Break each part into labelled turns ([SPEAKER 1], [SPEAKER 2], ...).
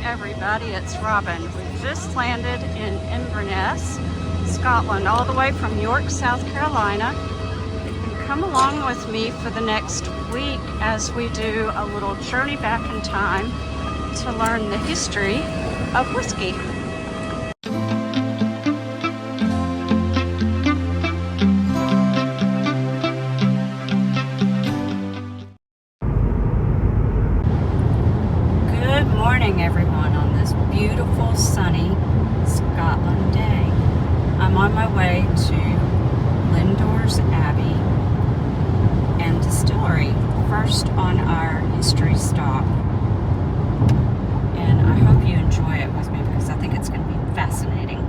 [SPEAKER 1] everybody, it's Robin. We've just landed in Inverness, Scotland, all the way from York, South Carolina. You can come along with me for the next week as we do a little journey back in time to learn the history of whiskey. Everyone, on this beautiful sunny Scotland day. I'm on my way to Lindores Abbey and Distillery, first on our history stop. And I hope you enjoy it with me because I think it's going to be fascinating.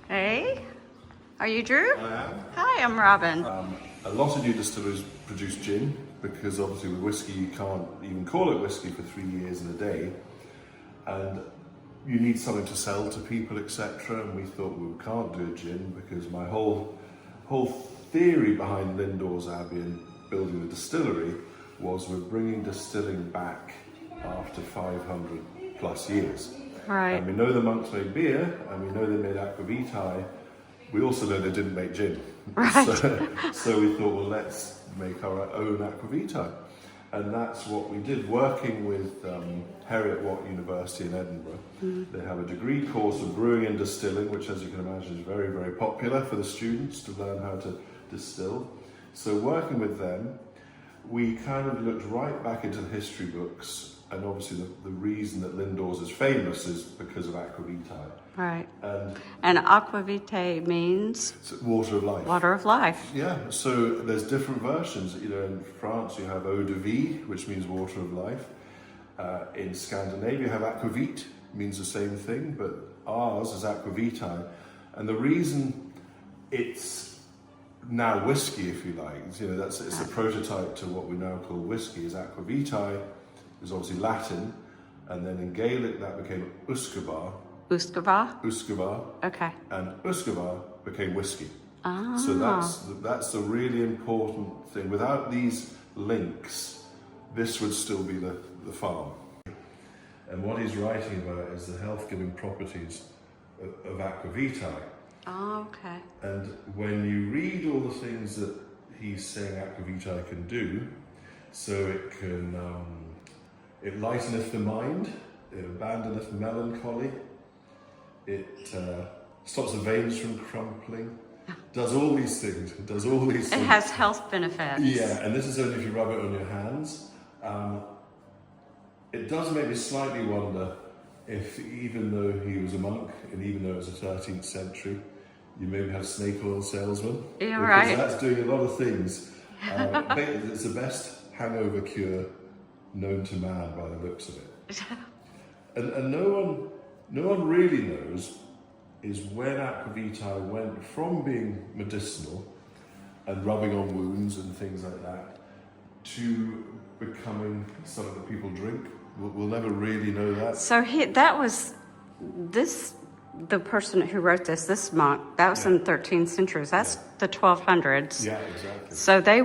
[SPEAKER 1] Hey, are you Drew?
[SPEAKER 2] I am.
[SPEAKER 1] Hi, I'm Robin.
[SPEAKER 2] A lot of new distilleries produce gin because obviously with whiskey you can't even call it whiskey for 3 years and a day, and you need something to sell to people, etc. And we thought, well, we can't do a gin because my whole theory behind Lindores Abbey and building the distillery was we're bringing distilling back after 500 plus years.
[SPEAKER 1] Right.
[SPEAKER 2] And we know the monks made beer, and we know they made aquavitae. We also know they didn't make gin.
[SPEAKER 1] Right.
[SPEAKER 2] So we thought, well, let's make our own aquavitae. And that's what we did, working with Heriot-Watt University in Edinburgh. They have a degree course of brewing and distilling, which, as you can imagine, is very, very popular for the students to learn how to distill. So working with them, we kind of looked right back into the history books. And obviously the reason that Lindores is famous is because of aquavitae.
[SPEAKER 1] Right. And aquavitae means?
[SPEAKER 2] It's water of life.
[SPEAKER 1] Water of life.
[SPEAKER 2] Yeah, so there's different versions. You know, in France you have eau de vie, which means water of life. In Scandinavia you have aquavit, means the same thing, but ours is aquavitae. And the reason it's now whiskey, if you like, you know, it's a prototype to what we now call whiskey, is aquavitae. Is obviously Latin, and then in Gaelic that became Usquebaugh. Usquebaugh.
[SPEAKER 1] Okay.
[SPEAKER 2] And Usquebaugh became whiskey.
[SPEAKER 1] Ah.
[SPEAKER 2] So that's the really important thing. Without these links, this would still be the farm. And what he's writing about is the health-giving properties of aquavitae.
[SPEAKER 1] Oh, okay.
[SPEAKER 2] And when you read all the things that he's saying aquavitae can do, so it can it lighteneth the mind, it abandoneth melancholy, it stops the veins from crumpling, does all these things, It
[SPEAKER 1] has health benefits.
[SPEAKER 2] Yeah, and this is only if you rub it on your hands. It does make me slightly wonder if, even though he was a monk, and even though it was the 13th century, you maybe have snake oil salesman.
[SPEAKER 1] Yeah,
[SPEAKER 2] because
[SPEAKER 1] right.
[SPEAKER 2] That's doing a lot of things. It's the best hangover cure known to man by the looks of it. And no one really knows is when aquavitae went from being medicinal and rubbing on wounds and things like that to becoming something that people drink. We'll never really know that.
[SPEAKER 1] So the person who wrote this monk, that was in the 13th century. That's the 1200s.
[SPEAKER 2] Yeah, exactly.
[SPEAKER 1] So they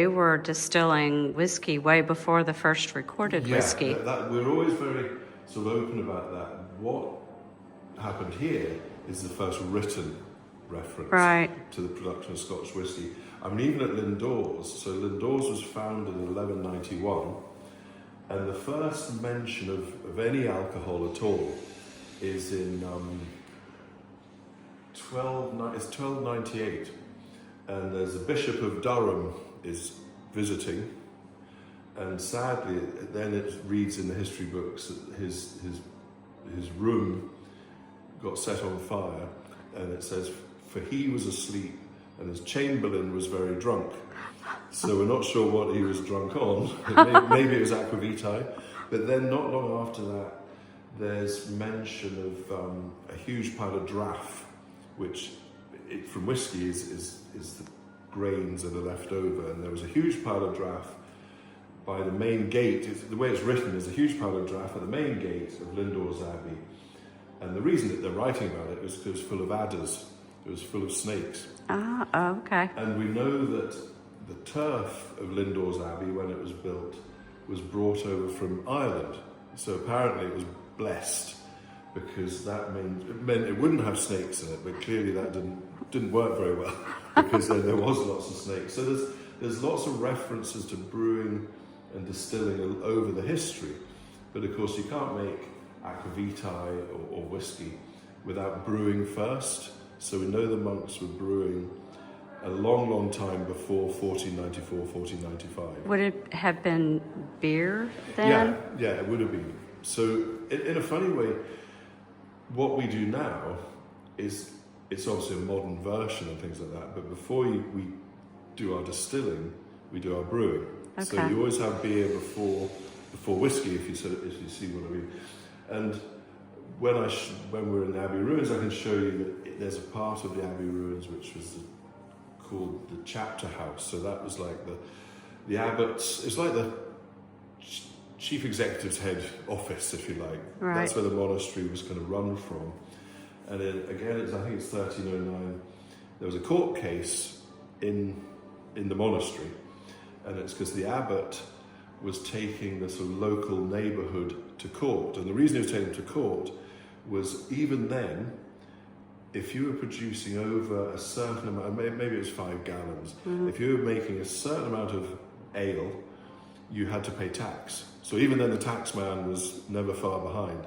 [SPEAKER 1] were distilling whiskey way before the first recorded whiskey.
[SPEAKER 2] We're always very sort of open about that. What happened here is the first written reference to the production of Scotch whiskey. I mean, even at Lindores, so Lindores was founded in 1191, and the first mention of any alcohol at all is in 1298, and there's a Bishop of Durham is visiting, and sadly then it reads in the history books that his room got set on fire, and it says, for he was asleep and his chamberlain was very drunk. So we're not sure what he was drunk on. Maybe it was aquavitae. But then not long after that, there's mention of a huge pile of draff, which from whiskey is the grains that are left over, and there was a huge pile of draff by the main gate. The way it's written is a huge pile of draff at the main gate of Lindores Abbey, and the reason that they're writing about it is because it was full of adders, it was full of snakes.
[SPEAKER 1] Ah, okay.
[SPEAKER 2] And we know that the turf of Lindores Abbey, when it was built, was brought over from Ireland. So apparently it was blessed, because that meant it wouldn't have snakes in it, but clearly that didn't work very well, because there was lots of snakes. So there's lots of references to brewing and distilling over the history, but of course you can't make aquavitae or whiskey without brewing first. So we know the monks were brewing a long time before 1494, 1495.
[SPEAKER 1] Would it have been beer then?
[SPEAKER 2] Yeah, it would have been. So in a funny way, what we do now is, it's obviously a modern version and things like that, but before we do our distilling, we do our brewing.
[SPEAKER 1] Okay.
[SPEAKER 2] So you always have beer before whiskey, if you see what I mean. And when we're in the Abbey ruins, I can show you that there's a part of the Abbey ruins which was called the chapter house. So that was like the abbot's, it's like the chief executive's head office, if you like.
[SPEAKER 1] Right.
[SPEAKER 2] That's where the monastery was kind of run from. And again, I think it's 1309. There was a court case in the monastery, and it's because the abbot was taking the sort of local neighbourhood to court. And the reason he was taking them to court was, even then, if you were producing over a certain amount, maybe it was 5 gallons, if you were making a certain amount of ale, you had to pay tax. So even then the tax man was never far behind.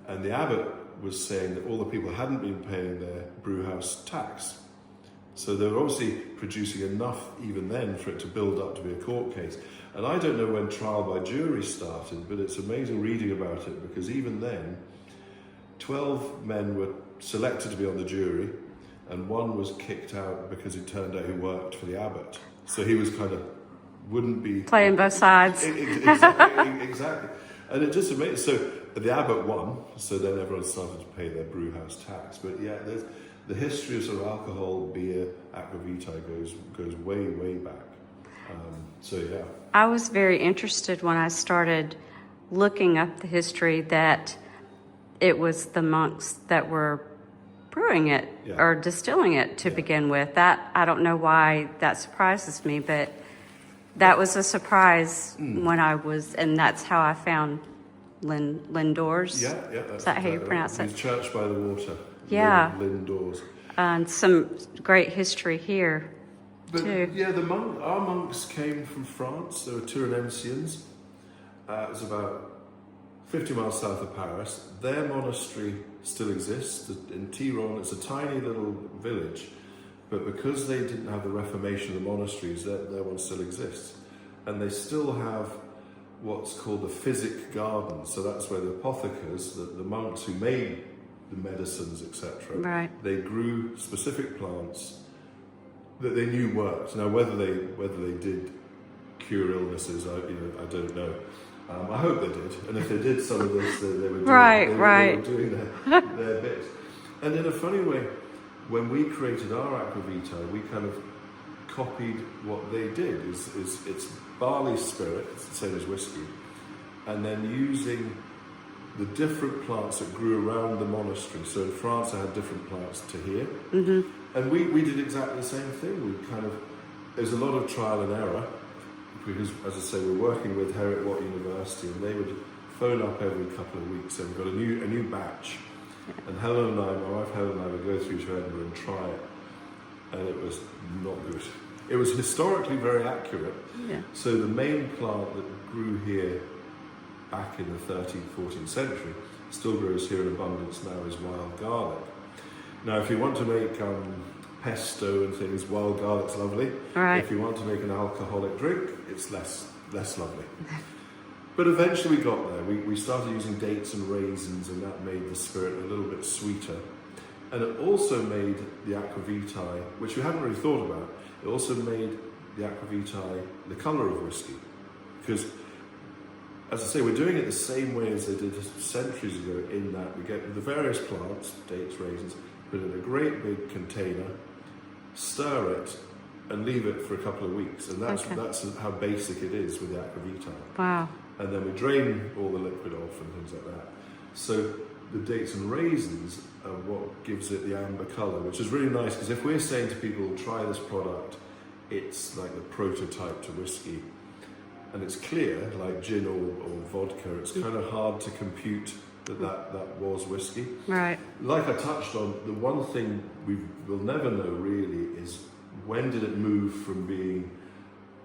[SPEAKER 2] And the abbot was saying that all the people hadn't been paying their brewhouse tax. So they were obviously producing enough even then for it to build up to be a court case. And I don't know when trial by jury started, but it's amazing reading about it, because even then, 12 men were selected to be on the jury, and one was kicked out because it turned out he worked for the abbot. So he was kind of, wouldn't be...
[SPEAKER 1] Playing both sides.
[SPEAKER 2] Exactly. And it just amazing. So the abbot won, so then everyone started to pay their brewhouse tax. But yeah, the history of sort of alcohol, beer, aquavitae goes way back. So yeah.
[SPEAKER 1] I was very interested when I started looking up the history that it was the monks that were brewing it or distilling it to begin with. That, I don't know why that surprises me, but that was a surprise when I was, and that's how I found Lindores.
[SPEAKER 2] Yeah.
[SPEAKER 1] Is that how you pronounce it?
[SPEAKER 2] The church by the water.
[SPEAKER 1] Yeah.
[SPEAKER 2] Lindores.
[SPEAKER 1] And some great history here, too.
[SPEAKER 2] Yeah, our monks came from France. They were Turinensians. It was about 50 miles south of Paris. Their monastery still exists in Tiron. It's a tiny little village, but because they didn't have the reformation of the monasteries, their one still exists. And they still have what's called the physic garden. So that's where the apothecars, the monks who made the medicines, etc.,
[SPEAKER 1] right,
[SPEAKER 2] they grew specific plants that they knew worked. Now, whether they did cure illnesses, I don't know. I hope they did, and if they did, some of this they were doing, they were doing their bit. And in a funny way, when we created our aquavitae, we kind of copied what they did. It's barley spirit, it's the same as whiskey, and then using the different plants that grew around the monastery. So in France, I had different plants to here, and we did exactly the same thing. There's a lot of trial and error, because, as I say, we're working with Heriot-Watt University, and they would phone up every couple of weeks, and we've got a new batch. And Helen and I, my wife Helen and I, would go through to Edinburgh and try it, and it was not good. It was historically very accurate.
[SPEAKER 1] Yeah.
[SPEAKER 2] So the main plant that grew here back in the 13th, 14th century, still grows here in abundance now, is wild garlic. Now, if you want to make pesto and things, wild garlic's lovely.
[SPEAKER 1] Right.
[SPEAKER 2] If you want to make an alcoholic drink, it's less lovely. But eventually we got there. We started using dates and raisins, and that made the spirit a little bit sweeter. And it also made the aquavitae, which we hadn't really thought about, it also made the aquavitae the colour of whiskey. Because as I say, we're doing it the same way as they did centuries ago, in that we get the various plants, dates, raisins, put in a great big container, stir it, and leave it for a couple of weeks. And that's how basic it is with the aquavitae.
[SPEAKER 1] Wow.
[SPEAKER 2] And then we drain all the liquid off and things like that. So the dates and raisins are what gives it the amber colour, which is really nice, because if we're saying to people, try this product, it's like the prototype to whiskey. And it's clear, like gin or vodka, it's kind of hard to compute that was whiskey.
[SPEAKER 1] Right.
[SPEAKER 2] Like I touched on, the one thing we'll never know really is, when did it move from being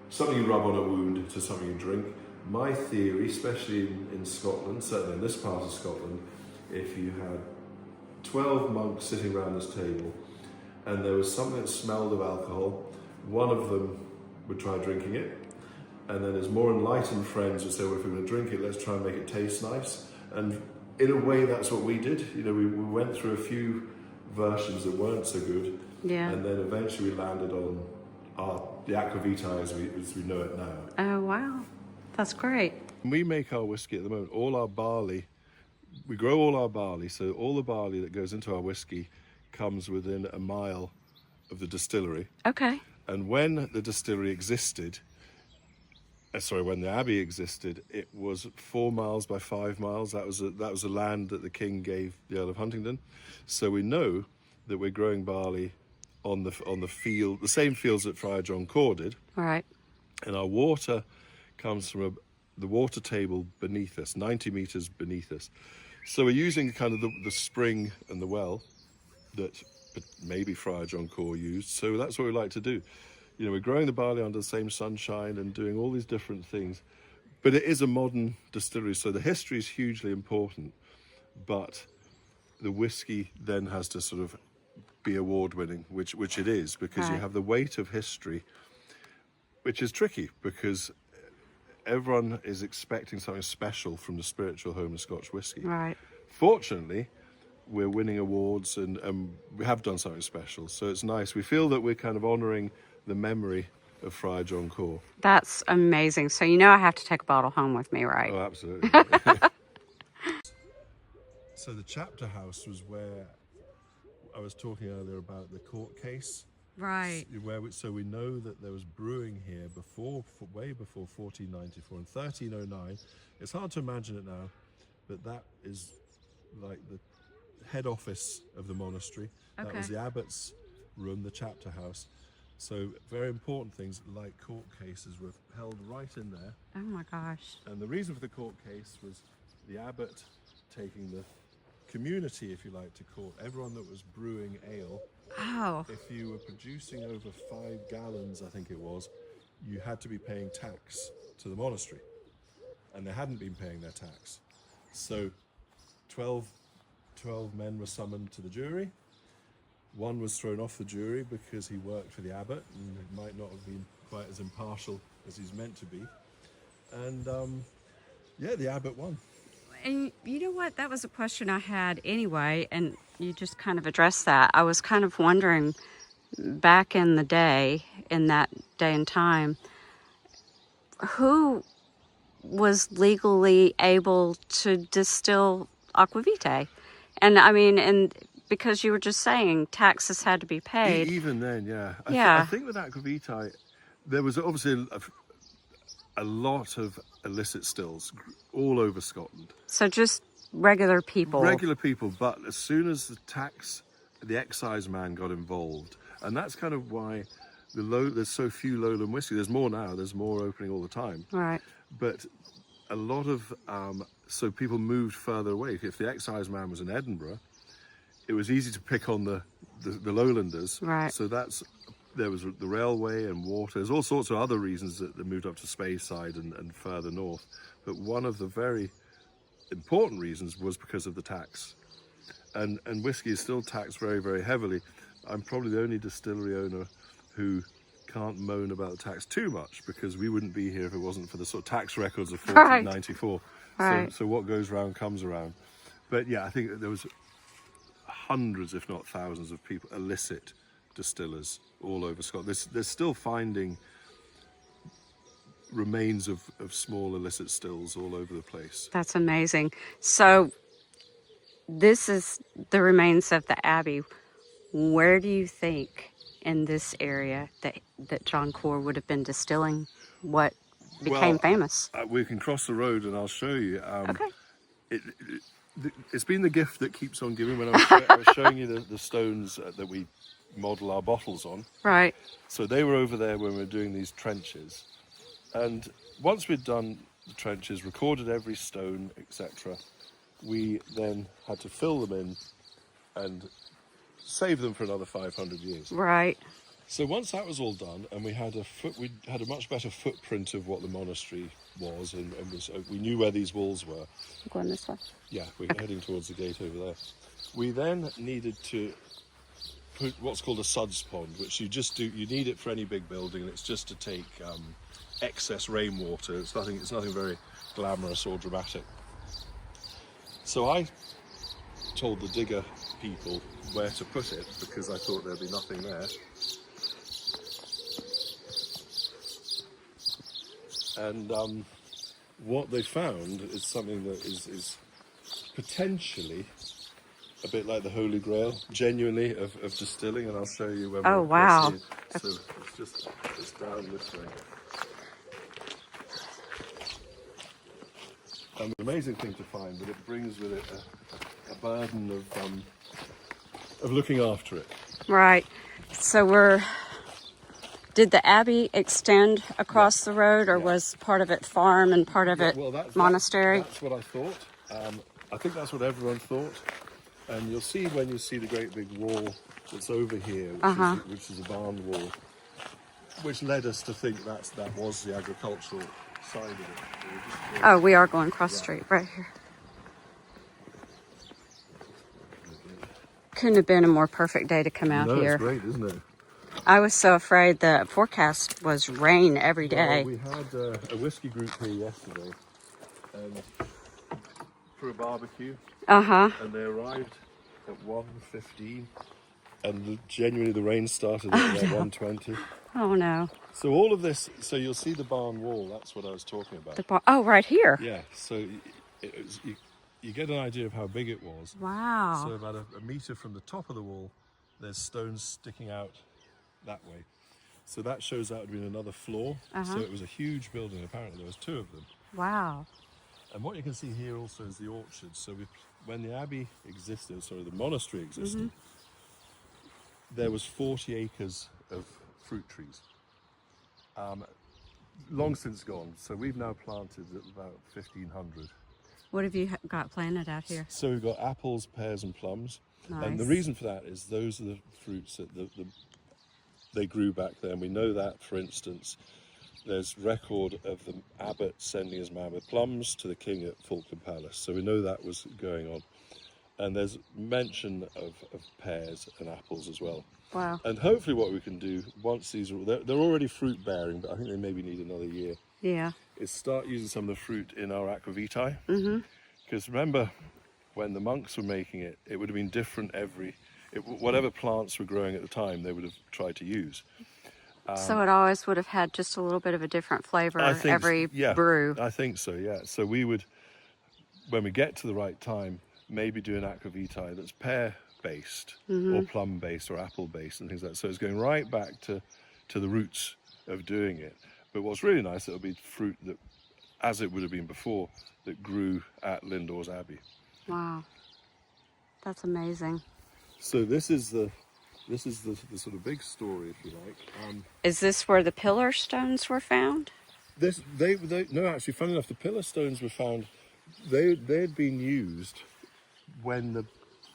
[SPEAKER 2] something you rub on a wound to something you drink? My theory, especially in Scotland, certainly in this part of Scotland, if you had 12 monks sitting around this table and there was something that smelled of alcohol, one of them would try drinking it, and then his more enlightened friends would say, well, if we're going to drink it, let's try and make it taste nice. And in a way, that's what we did. You know, we went through a few versions that weren't so good, and then eventually we landed on the aquavitae as we know it now.
[SPEAKER 1] Oh, wow. That's great.
[SPEAKER 2] We make our whiskey at the moment. All our barley, we grow all our barley, so all the barley that goes into our whiskey comes within a mile of the distillery.
[SPEAKER 1] Okay.
[SPEAKER 2] And when the distillery existed, when the abbey existed, it was 4 miles by 5 miles. That was a land that the king gave the Earl of Huntingdon. So we know that we're growing barley on the field, the same fields that Friar John Core did.
[SPEAKER 1] Right.
[SPEAKER 2] And our water comes from the water table beneath us, 90 meters beneath us. So we're using kind of the spring and the well that maybe Friar John Core used. So that's what we like to do. You know, we're growing the barley under the same sunshine and doing all these different things. But it is a modern distillery, so the history is hugely important. But the whiskey then has to sort of be award-winning, which it is, because you have the weight of history, which is tricky, because everyone is expecting something special from the spiritual home of Scotch whiskey.
[SPEAKER 1] Right.
[SPEAKER 2] Fortunately, we're winning awards and we have done something special, so it's nice. We feel that we're kind of honouring the memory of Friar John Core.
[SPEAKER 1] That's amazing. So you know I have to take a bottle home with me, right?
[SPEAKER 2] Oh, absolutely. So the chapter house was where I was talking earlier about the court case.
[SPEAKER 1] Right.
[SPEAKER 2] So we know that there was brewing here way before 1494 and 1309. It's hard to imagine it now, but that is like the head office of the monastery. That was the abbot's room, the chapter house. So very important things like court cases were held right in there.
[SPEAKER 1] Oh my gosh.
[SPEAKER 2] And the reason for the court case was the abbot taking the community, if you like, to court. Everyone that was brewing ale.
[SPEAKER 1] Oh.
[SPEAKER 2] If you were producing over 5 gallons, I think it was, you had to be paying tax to the monastery. And they hadn't been paying their tax. So 12 men were summoned to the jury. One was thrown off the jury because he worked for the abbot and might not have been quite as impartial as he's meant to be. And the abbot won.
[SPEAKER 1] And you know what? That was a question I had anyway, and you just kind of addressed that. I was kind of wondering, back in the day, in that day and time, who was legally able to distill aquavitae? And I mean, because you were just saying taxes had to be paid.
[SPEAKER 2] Even then, I think with aquavitae, there was obviously a lot of illicit stills all over Scotland.
[SPEAKER 1] So just regular people.
[SPEAKER 2] Regular people, but as soon as the excise man got involved, and that's kind of why there's so few lowland whiskey. There's more now. There's more opening all the time.
[SPEAKER 1] Right.
[SPEAKER 2] But a lot of so people moved further away. If the excise man was in Edinburgh, it was easy to pick on the lowlanders.
[SPEAKER 1] Right.
[SPEAKER 2] So there was the railway and water. There's all sorts of other reasons that they moved up to Speyside and further north. But one of the very important reasons was because of the tax. And whiskey is still taxed very, very heavily. I'm probably the only distillery owner who can't moan about the tax too much, because we wouldn't be here if it wasn't for the sort of tax records of 1494.
[SPEAKER 1] Right.
[SPEAKER 2] So what goes round comes around. But yeah, I think that there was hundreds, if not thousands, of people, illicit distillers all over Scotland. They're still finding remains of small illicit stills all over the place.
[SPEAKER 1] That's amazing. So this is the remains of the Abbey. Where do you think in this area that John Core would have been distilling what became famous?
[SPEAKER 2] We can cross the road and I'll show you.
[SPEAKER 1] Okay.
[SPEAKER 2] It's been the gift that keeps on giving. When I was showing you the stones that we model our bottles on.
[SPEAKER 1] Right.
[SPEAKER 2] So they were over there when we were doing these trenches. And once we'd done the trenches, recorded every stone, etc., we then had to fill them in and save them for another 500 years.
[SPEAKER 1] Right.
[SPEAKER 2] So once that was all done, and we had a much better footprint of what the monastery was, and we knew where these walls were.
[SPEAKER 1] Going this way.
[SPEAKER 2] Yeah, we're heading towards the gate over there. We then needed to put what's called a suds pond, which you need it for any big building, and it's just to take excess rainwater. It's nothing very glamorous or dramatic. So I told the digger people where to put it because I thought there'd be nothing there. And what they found is something that is potentially a bit like the Holy Grail, genuinely, of distilling, and I'll show you when
[SPEAKER 1] Oh,
[SPEAKER 2] we're
[SPEAKER 1] wow.
[SPEAKER 2] So it's down this way. An amazing thing to find, but it brings with it a burden of looking after it.
[SPEAKER 1] Right. So did the Abbey extend across the road, or was part of it farm and part of it monastery?
[SPEAKER 2] That's what I thought. I think that's what everyone thought. And you'll see when you see the great big wall that's over here, which is a barn wall, which led us to think that was the agricultural side of it.
[SPEAKER 1] Oh, we are going cross street right here. Couldn't have been a more perfect day to come out here.
[SPEAKER 2] It's great, isn't it?
[SPEAKER 1] I was so afraid the forecast was rain every day.
[SPEAKER 2] Well, we had a whiskey group here yesterday for a barbecue. And they arrived at 1:15, and genuinely the rain started at 1:20.
[SPEAKER 1] Oh no.
[SPEAKER 2] So all of this, so you'll see the barn wall, that's what I was talking about.
[SPEAKER 1] Oh, right here.
[SPEAKER 2] Yeah, so you get an idea of how big it was.
[SPEAKER 1] Wow.
[SPEAKER 2] So about a metre from the top of the wall, there's stones sticking out that way. So that shows that would be another floor. So it was a huge building, apparently there was 2 of them.
[SPEAKER 1] Wow.
[SPEAKER 2] And what you can see here also is the orchard. So when the abbey existed, the monastery existed, there was 40 acres of fruit trees. Long since gone. So we've now planted about 1,500.
[SPEAKER 1] What have you got planted out here?
[SPEAKER 2] So we've got apples, pears and plums.
[SPEAKER 1] Nice.
[SPEAKER 2] And the reason for that is those are the fruits that they grew back then. We know that, for instance, there's record of the abbot sending his man with plums to the king at Falkland Palace. So we know that was going on. And there's mention of pears and apples as well.
[SPEAKER 1] Wow.
[SPEAKER 2] And hopefully what we can do, once they're already fruit bearing, but I think they maybe need another year.
[SPEAKER 1] Yeah.
[SPEAKER 2] Is start using some of the fruit in our aquavitae. Because remember, when the monks were making it, it would have been different whatever plants were growing at the time, they would have tried to use.
[SPEAKER 1] So it always would have had just a little bit of a different flavor every brew.
[SPEAKER 2] I think so, yeah. So we would, when we get to the right time, maybe do an aquavitae that's pear-based or plum-based or apple-based and things like that. So it's going right back to the roots of doing it. But what's really nice, it'll be fruit that, as it would have been before, that grew at Lindores Abbey.
[SPEAKER 1] Wow. That's amazing.
[SPEAKER 2] So this is the sort of big story, if you like.
[SPEAKER 1] Is this where the pillar stones were found?
[SPEAKER 2] No, actually, funny enough, the pillar stones were found. They had been used when the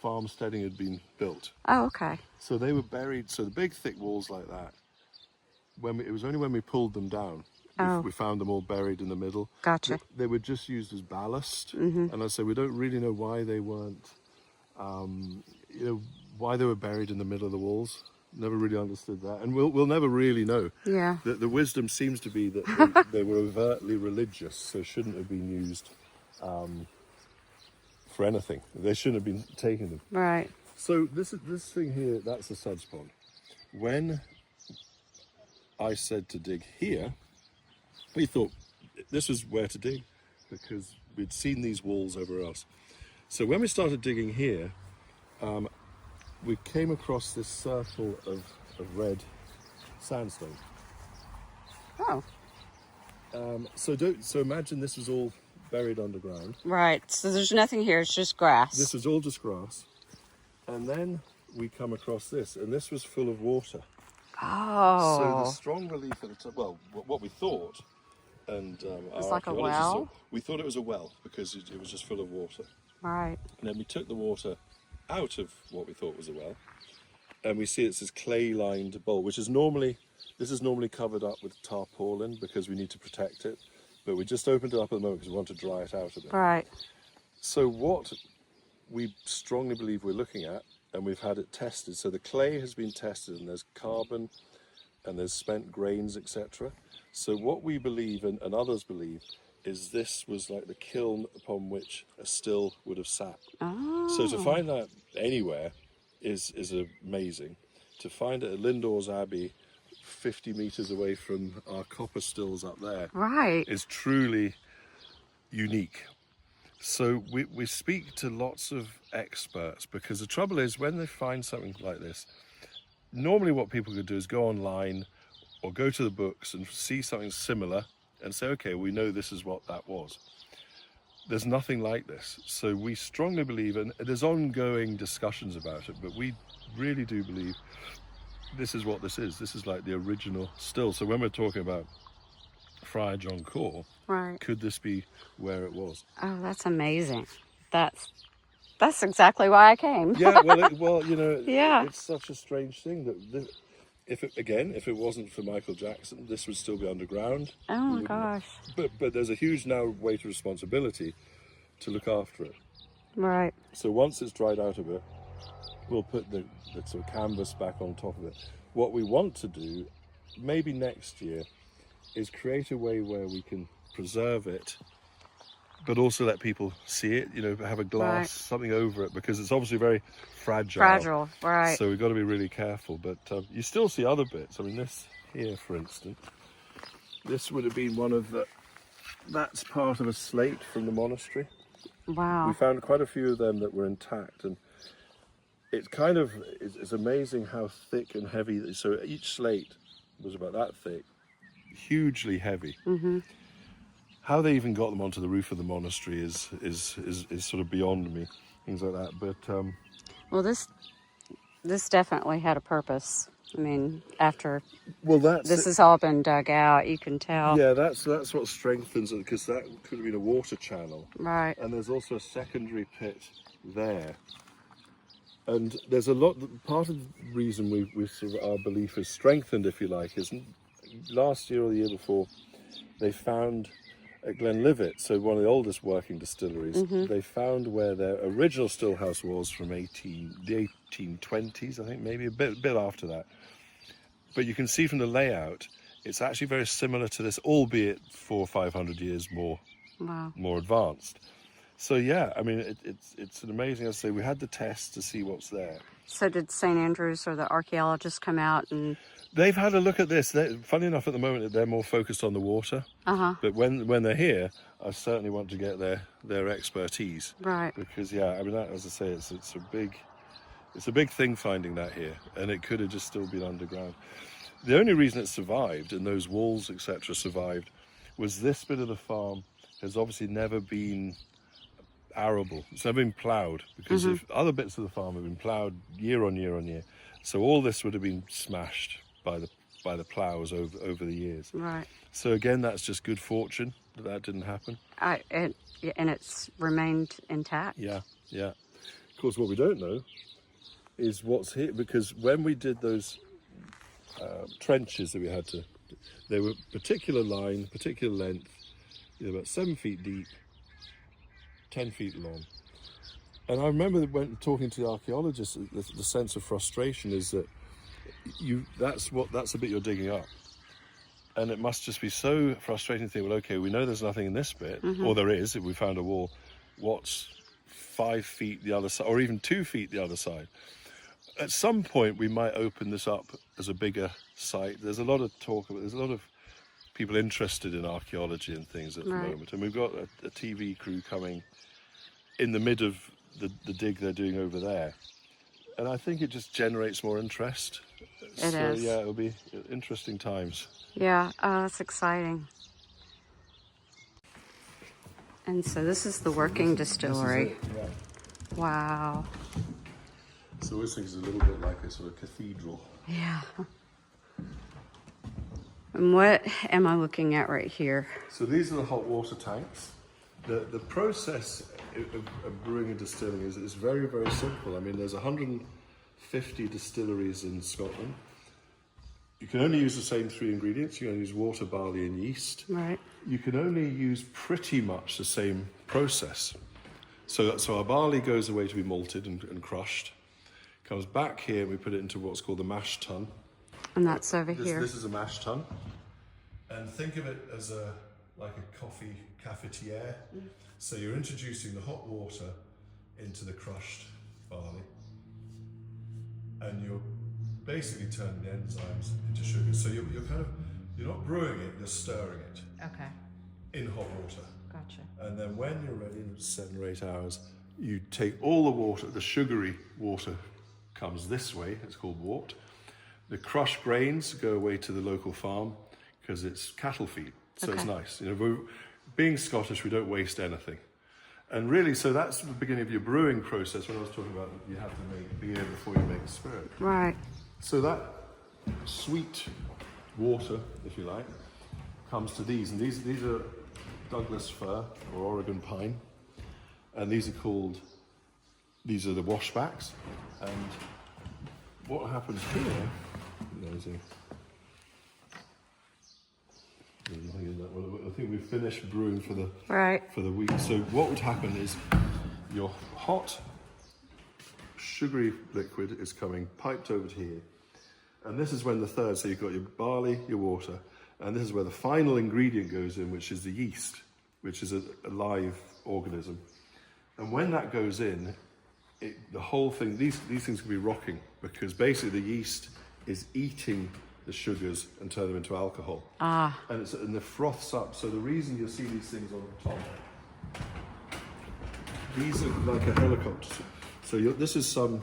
[SPEAKER 2] farmsteading had been built.
[SPEAKER 1] Oh, okay.
[SPEAKER 2] So they were buried. So the big thick walls like that. It was only when we pulled them down, we found them all buried in the middle.
[SPEAKER 1] Gotcha.
[SPEAKER 2] They were just used as ballast, and I say we don't really know why they weren't. Why they were buried in the middle of the walls. Never really understood that, and we'll never really know.
[SPEAKER 1] Yeah.
[SPEAKER 2] The wisdom seems to be that they were overtly religious, so shouldn't have been used for anything. They shouldn't have been taking them.
[SPEAKER 1] Right.
[SPEAKER 2] So this thing here, that's a suds pond. When I said to dig here, we thought this was where to dig because we'd seen these walls everywhere else. So when we started digging here, we came across this circle of red sandstone.
[SPEAKER 1] Oh.
[SPEAKER 2] So imagine this was all buried underground.
[SPEAKER 1] Right. So there's nothing here. It's just grass.
[SPEAKER 2] This was all just grass. And then we come across this, and this was full of water.
[SPEAKER 1] Oh.
[SPEAKER 2] So the strong relief at the top, well, what we thought, and
[SPEAKER 1] It's
[SPEAKER 2] our
[SPEAKER 1] like a
[SPEAKER 2] archaeologists
[SPEAKER 1] well?
[SPEAKER 2] thought, we thought it was a well because it was just full of water.
[SPEAKER 1] Right.
[SPEAKER 2] And then we took the water out of what we thought was a well, and we see it's this clay-lined bowl, which is normally covered up with tarpaulin because we need to protect it. But we just opened it up at the moment because we want to dry it out a bit.
[SPEAKER 1] Right.
[SPEAKER 2] So what we strongly believe we're looking at, and we've had it tested. So the clay has been tested, and there's carbon, and there's spent grains, etc. So what we believe, and others believe, is this was like the kiln upon which a still would have sat.
[SPEAKER 1] Oh.
[SPEAKER 2] So to find that anywhere is amazing. To find it at Lindores Abbey, 50 metres away from our copper stills up there,
[SPEAKER 1] Right.
[SPEAKER 2] is truly unique. So we speak to lots of experts because the trouble is when they find something like this, normally what people could do is go online or go to the books and see something similar and say, okay, we know this is what that was. There's nothing like this. So we strongly believe, and there's ongoing discussions about it, but we really do believe this is what this is. This is like the original still. So when we're talking about Friar John Core,
[SPEAKER 1] Right.
[SPEAKER 2] could this be where it was?
[SPEAKER 1] Oh, that's amazing. That's exactly why I came.
[SPEAKER 2] Yeah, well, you know,
[SPEAKER 1] Yeah.
[SPEAKER 2] it's such a strange thing that if it wasn't for Michael Jackson, this would still be underground.
[SPEAKER 1] Oh
[SPEAKER 2] We
[SPEAKER 1] my
[SPEAKER 2] wouldn't-
[SPEAKER 1] gosh.
[SPEAKER 2] But there's a huge now weight of responsibility to look after it.
[SPEAKER 1] Right.
[SPEAKER 2] So once it's dried out a bit, we'll put the sort of canvas back on top of it. What we want to do, maybe next year, is create a way where we can preserve it, but also let people see it, you know, have a glass,
[SPEAKER 1] Right.
[SPEAKER 2] something over it, because it's obviously very fragile.
[SPEAKER 1] Fragile. Right.
[SPEAKER 2] So we've got to be really careful. But you still see other bits. I mean, this here, for instance, this would have been one of that's part of a slate from the monastery.
[SPEAKER 1] Wow.
[SPEAKER 2] We found quite a few of them that were intact, and it's kind of, it's amazing how thick and heavy. So each slate was about that thick, hugely heavy.
[SPEAKER 1] Mm-hmm.
[SPEAKER 2] How they even got them onto the roof of the monastery is sort of beyond me, things like that. But
[SPEAKER 1] Well, this definitely had a purpose. I mean, after
[SPEAKER 2] well, that's
[SPEAKER 1] this has all been dug out, you can tell.
[SPEAKER 2] yeah, that's what strengthens it, because that could have been a water channel.
[SPEAKER 1] Right.
[SPEAKER 2] And there's also a secondary pit there. And there's a lot. Part of the reason we sort of, our belief is strengthened, if you like, is last year or the year before, they found at Glenlivet, so one of the oldest working distilleries, they found where their original still house was from the 1820s, I think, maybe a bit after that. But you can see from the layout, it's actually very similar to this, albeit 400 or 500 years more
[SPEAKER 1] Wow.
[SPEAKER 2] advanced. So yeah, I mean, it's an amazing. As I say, we had the test to see what's there.
[SPEAKER 1] So did St. Andrews or the archaeologists come out and?
[SPEAKER 2] They've had a look at this. Funny enough, at the moment, they're more focused on the water.
[SPEAKER 1] Uh-huh.
[SPEAKER 2] But when they're here, I certainly want to get their expertise.
[SPEAKER 1] Right.
[SPEAKER 2] Because yeah, I mean, that, as I say, it's a big thing finding that here, and it could have just still been underground. The only reason it survived and those walls, etc., survived, was this bit of the farm has obviously never been arable. It's never been ploughed, because if other bits of the farm have been ploughed year on year on year, so all this would have been smashed by the ploughs over the years.
[SPEAKER 1] Right.
[SPEAKER 2] So again, that's just good fortune that didn't happen.
[SPEAKER 1] And it's remained intact.
[SPEAKER 2] Yeah. Of course, what we don't know is what's here, because when we did those trenches that we had to, they were particular line, particular length, about 7 feet deep, 10 feet long. And I remember when talking to the archaeologists, the sense of frustration is that that's the bit you're digging up. And it must just be so frustrating to think, well, okay, we know there's nothing in this bit, or there is, if we found a wall, what's 5 feet the other side, or even 2 feet the other side? At some point, we might open this up as a bigger site. There's a lot of talk about, there's a lot of people interested in archaeology and things at the moment. And we've got a TV crew coming in the mid of the dig they're doing over there. And I think it just generates more interest.
[SPEAKER 1] It is.
[SPEAKER 2] Yeah, it'll be interesting times.
[SPEAKER 1] Yeah, that's exciting. And so this is the working distillery.
[SPEAKER 2] This is it, yeah.
[SPEAKER 1] Wow.
[SPEAKER 2] So this thing's a little bit like a sort of cathedral.
[SPEAKER 1] Yeah. And what am I looking at right here?
[SPEAKER 2] So these are the hot water tanks. The process of brewing and distilling is very, very simple. I mean, there's 150 distilleries in Scotland. You can only use the same 3 ingredients. You can only use water, barley, and yeast.
[SPEAKER 1] Right.
[SPEAKER 2] You can only use pretty much the same process. So our barley goes away to be malted and crushed. Comes back here, and we put it into what's called the mash tun.
[SPEAKER 1] And that's over here.
[SPEAKER 2] This is a mash tun. And think of it as like a coffee cafetiere. So you're introducing the hot water into the crushed barley. And you're basically turning the enzymes into sugar. So you're not brewing it, you're stirring it.
[SPEAKER 1] Okay.
[SPEAKER 2] In hot water.
[SPEAKER 1] Gotcha.
[SPEAKER 2] And then when you're ready, in 7 or 8 hours, you take all the water, the sugary water comes this way, it's called wort. The crushed grains go away to the local farm because it's cattle feed, so It's nice. You know, being Scottish, we don't waste anything. And really, so that's the beginning of your brewing process. When I was talking about you have to make beer before you make spirit.
[SPEAKER 1] Right.
[SPEAKER 2] So that sweet water, if you like, comes to these. And these are Douglas fir or Oregon pine. And these are the washbacks. And what happens here, I think we've finished brewing for the week. So what would happen is your hot sugary liquid is coming piped over to here. And this is when the third, so you've got your barley, your water, and this is where the final ingredient goes in, which is the yeast, which is a live organism. And when that goes in, the whole thing, these things can be rocking, because basically the yeast is eating the sugars and turn them into alcohol. And the froths up. So the reason you'll see these things on the top, these are like a helicopter. So this is some.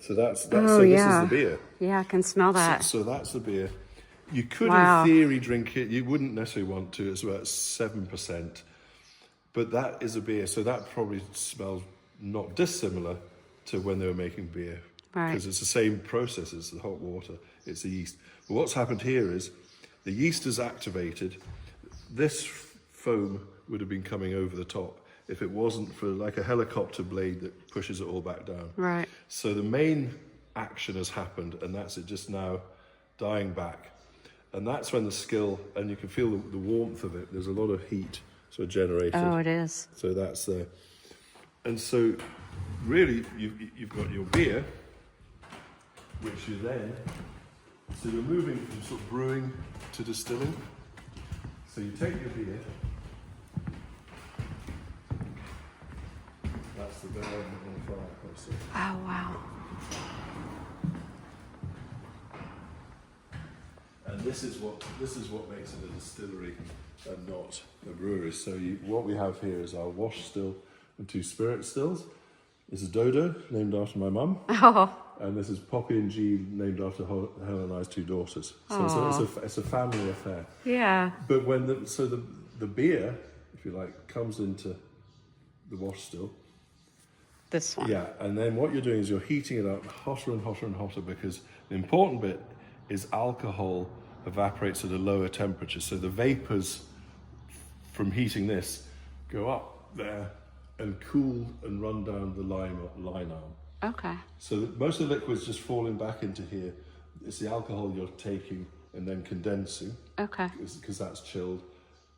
[SPEAKER 2] So this is the beer.
[SPEAKER 1] Yeah, I can smell that.
[SPEAKER 2] So that's the beer. You could, in theory, drink it. You wouldn't necessarily want to. It's about 7%. But that is a beer. So that probably smells not dissimilar to when they were making beer.
[SPEAKER 1] Right.
[SPEAKER 2] Because it's the same process as the hot water. It's the yeast. But what's happened here is the yeast is activated. This foam would have been coming over the top if it wasn't for like a helicopter blade that pushes it all back down.
[SPEAKER 1] Right.
[SPEAKER 2] So the main action has happened, and that's it just now dying back. And that's when the skill, and you can feel the warmth of it. There's a lot of heat sort of generated.
[SPEAKER 1] Oh, it is.
[SPEAKER 2] So that's there. And so really you've got your beer, which you then, so you're moving from sort of brewing to distilling. So you take your beer, that's the beer on the fire process.
[SPEAKER 1] Oh, wow.
[SPEAKER 2] And this is what makes it a distillery and not a brewery. So what we have here is our wash still and 2 spirit stills. This is Dodo, named after my mum.
[SPEAKER 1] Oh.
[SPEAKER 2] And this is Poppy and G, named after Helen and I's 2 daughters. So it's a family affair.
[SPEAKER 1] Yeah.
[SPEAKER 2] But when the beer, if you like, comes into the wash still.
[SPEAKER 1] This one.
[SPEAKER 2] Yeah, and then what you're doing is you're heating it up hotter and hotter and hotter, because the important bit is alcohol evaporates at a lower temperature. So the vapors from heating this go up there and cool and run down the line arm.
[SPEAKER 1] Okay.
[SPEAKER 2] So most of the liquid's just falling back into here. It's the alcohol you're taking and then condensing.
[SPEAKER 1] Okay.
[SPEAKER 2] Because that's chilled.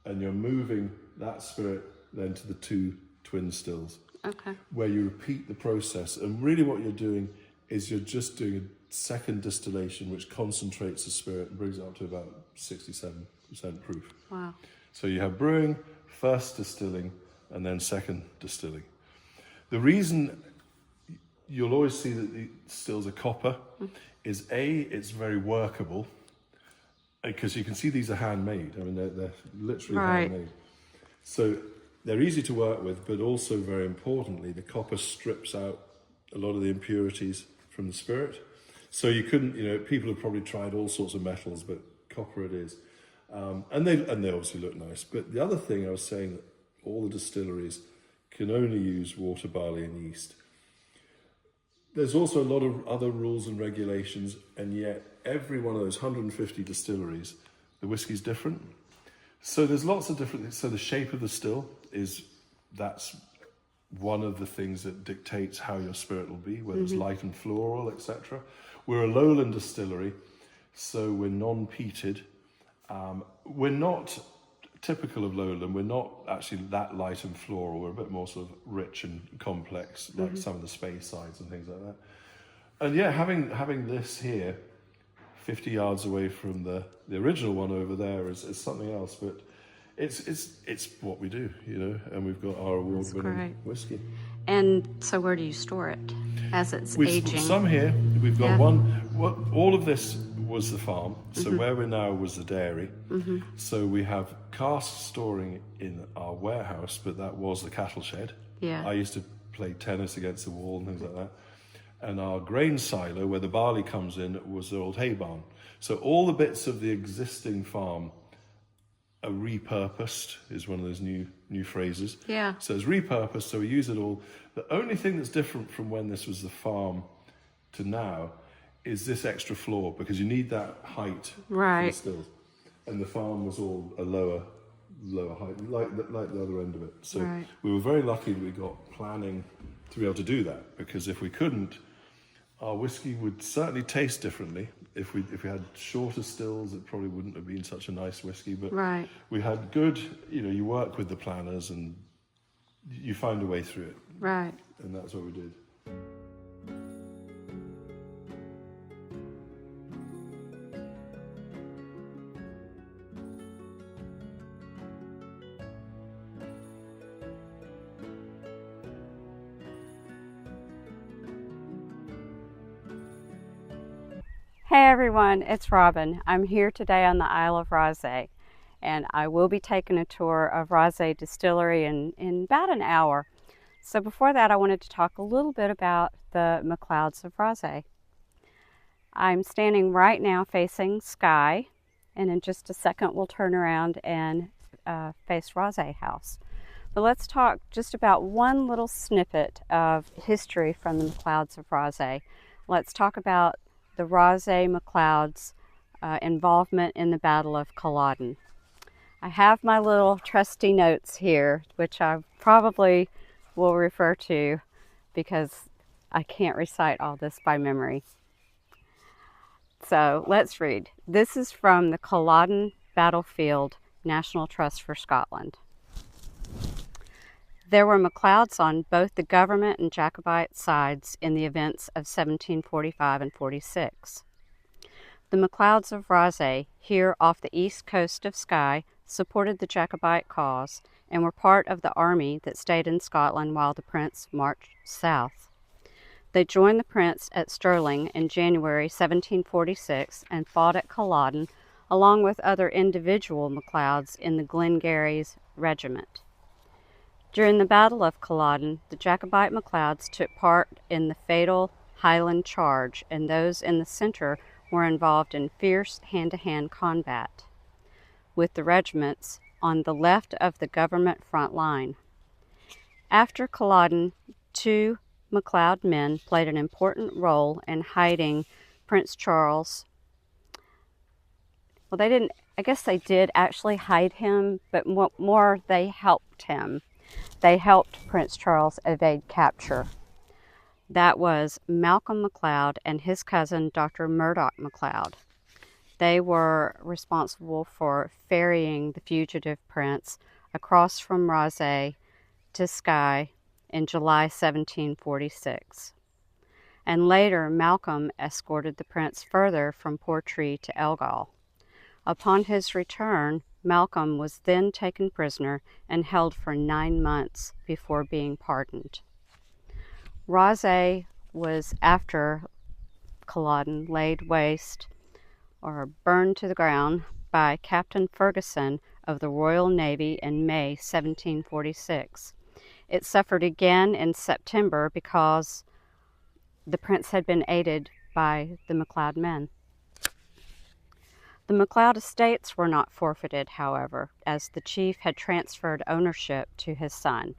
[SPEAKER 2] And you're moving that spirit then to the 2 twin stills.
[SPEAKER 1] Okay.
[SPEAKER 2] Where you repeat the process. And really what you're doing is you're just doing a second distillation, which concentrates the spirit and brings it up to about 67% proof.
[SPEAKER 1] Wow.
[SPEAKER 2] So you have brewing, first distilling, and then second distilling. The reason you'll always see that the stills are copper is A, it's very workable, because you can see these are handmade. I mean, they're literally
[SPEAKER 1] Right.
[SPEAKER 2] handmade. So they're easy to work with, but also very importantly, the copper strips out a lot of the impurities from the spirit. So you couldn't, people have probably tried all sorts of metals, but copper it is. And they obviously look nice. But the other thing I was saying, that all the distilleries can only use water, barley and yeast. There's also a lot of other rules and regulations, and yet every one of those 150 distilleries, the whiskey's different. So there's lots of different things. So the shape of the still that's one of the things that dictates how your spirit will be, whether it's light and floral, etc. We're a lowland distillery, so we're non-peated. We're not typical of lowland. We're not actually that light and floral. We're a bit more sort of rich and complex, like some of the space sides and things like that. And yeah, having this here, 50 yards away from the original one over there is something else, but it's what we do, and we've got our award-winning whiskey.
[SPEAKER 1] And so where do you store it as it's aging?
[SPEAKER 2] Some here, we've got one. Well, all of this was the farm, so where we're now was the dairy. So we have casks storing in our warehouse, but that was the cattle shed.
[SPEAKER 1] Yeah.
[SPEAKER 2] I used to play tennis against the wall and things like that. And our grain silo, where the barley comes in, was the old hay barn. So all the bits of the existing farm are repurposed, is one of those new phrases.
[SPEAKER 1] Yeah.
[SPEAKER 2] So it's repurposed, so we use it all. The only thing that's different from when this was the farm to now is this extra floor, because you need that height for the stills. And the farm was all a lower height, like the other end of it. So we were very lucky that we got planning to be able to do that, because if we couldn't, our whiskey would certainly taste differently. If we had shorter stills, it probably wouldn't have been such a nice whiskey. But we had good, you work with the planners and you find a way through it.
[SPEAKER 1] Right.
[SPEAKER 2] And that's what we did.
[SPEAKER 1] Hey everyone, it's Robin. I'm here today on the Isle of Rasay, and I will be taking a tour of Rasay Distillery in about an hour. So before that, I wanted to talk a little bit about the MacLeods of Rasay. I'm standing right now facing Skye, and in just a second we'll turn around and face Rasay House. But let's talk just about one little snippet of history from the MacLeods of Rasay. Let's talk about the Rasay MacLeods' involvement in the Battle of Culloden. I have my little trusty notes here, which I probably will refer to because I can't recite all this by memory. So let's read. This is from the Culloden Battlefield National Trust for Scotland. There were MacLeods on both the government and Jacobite sides in the events of 1745 and 46. The MacLeods of Rasay, here off the east coast of Skye, supported the Jacobite cause and were part of the army that stayed in Scotland while the Prince marched south. They joined the Prince at Stirling in January 1746 and fought at Culloden, along with other individual MacLeods in the Glengarry's regiment. During the Battle of Culloden, the Jacobite MacLeods took part in the fatal Highland charge, and those in the center were involved in fierce hand-to-hand combat with the regiments on the left of the government front line. After Culloden, 2 MacLeod men played an important role in hiding Prince Charles. Well, I guess they did actually hide him, but more they helped him. They helped Prince Charles evade capture. That was Malcolm MacLeod and his cousin, Dr. Murdoch MacLeod. They were responsible for ferrying the fugitive prince across from Rasay to Skye in July 1746. And later, Malcolm escorted the prince further from Portree to Elgall. Upon his return, Malcolm was then taken prisoner and held for 9 months before being pardoned. Rasay was, after Culloden, laid waste or burned to the ground by Captain Ferguson of the Royal Navy in May 1746. It suffered again in September because the prince had been aided by the MacLeod men. The MacLeod estates were not forfeited, however, as the chief had transferred ownership to his son.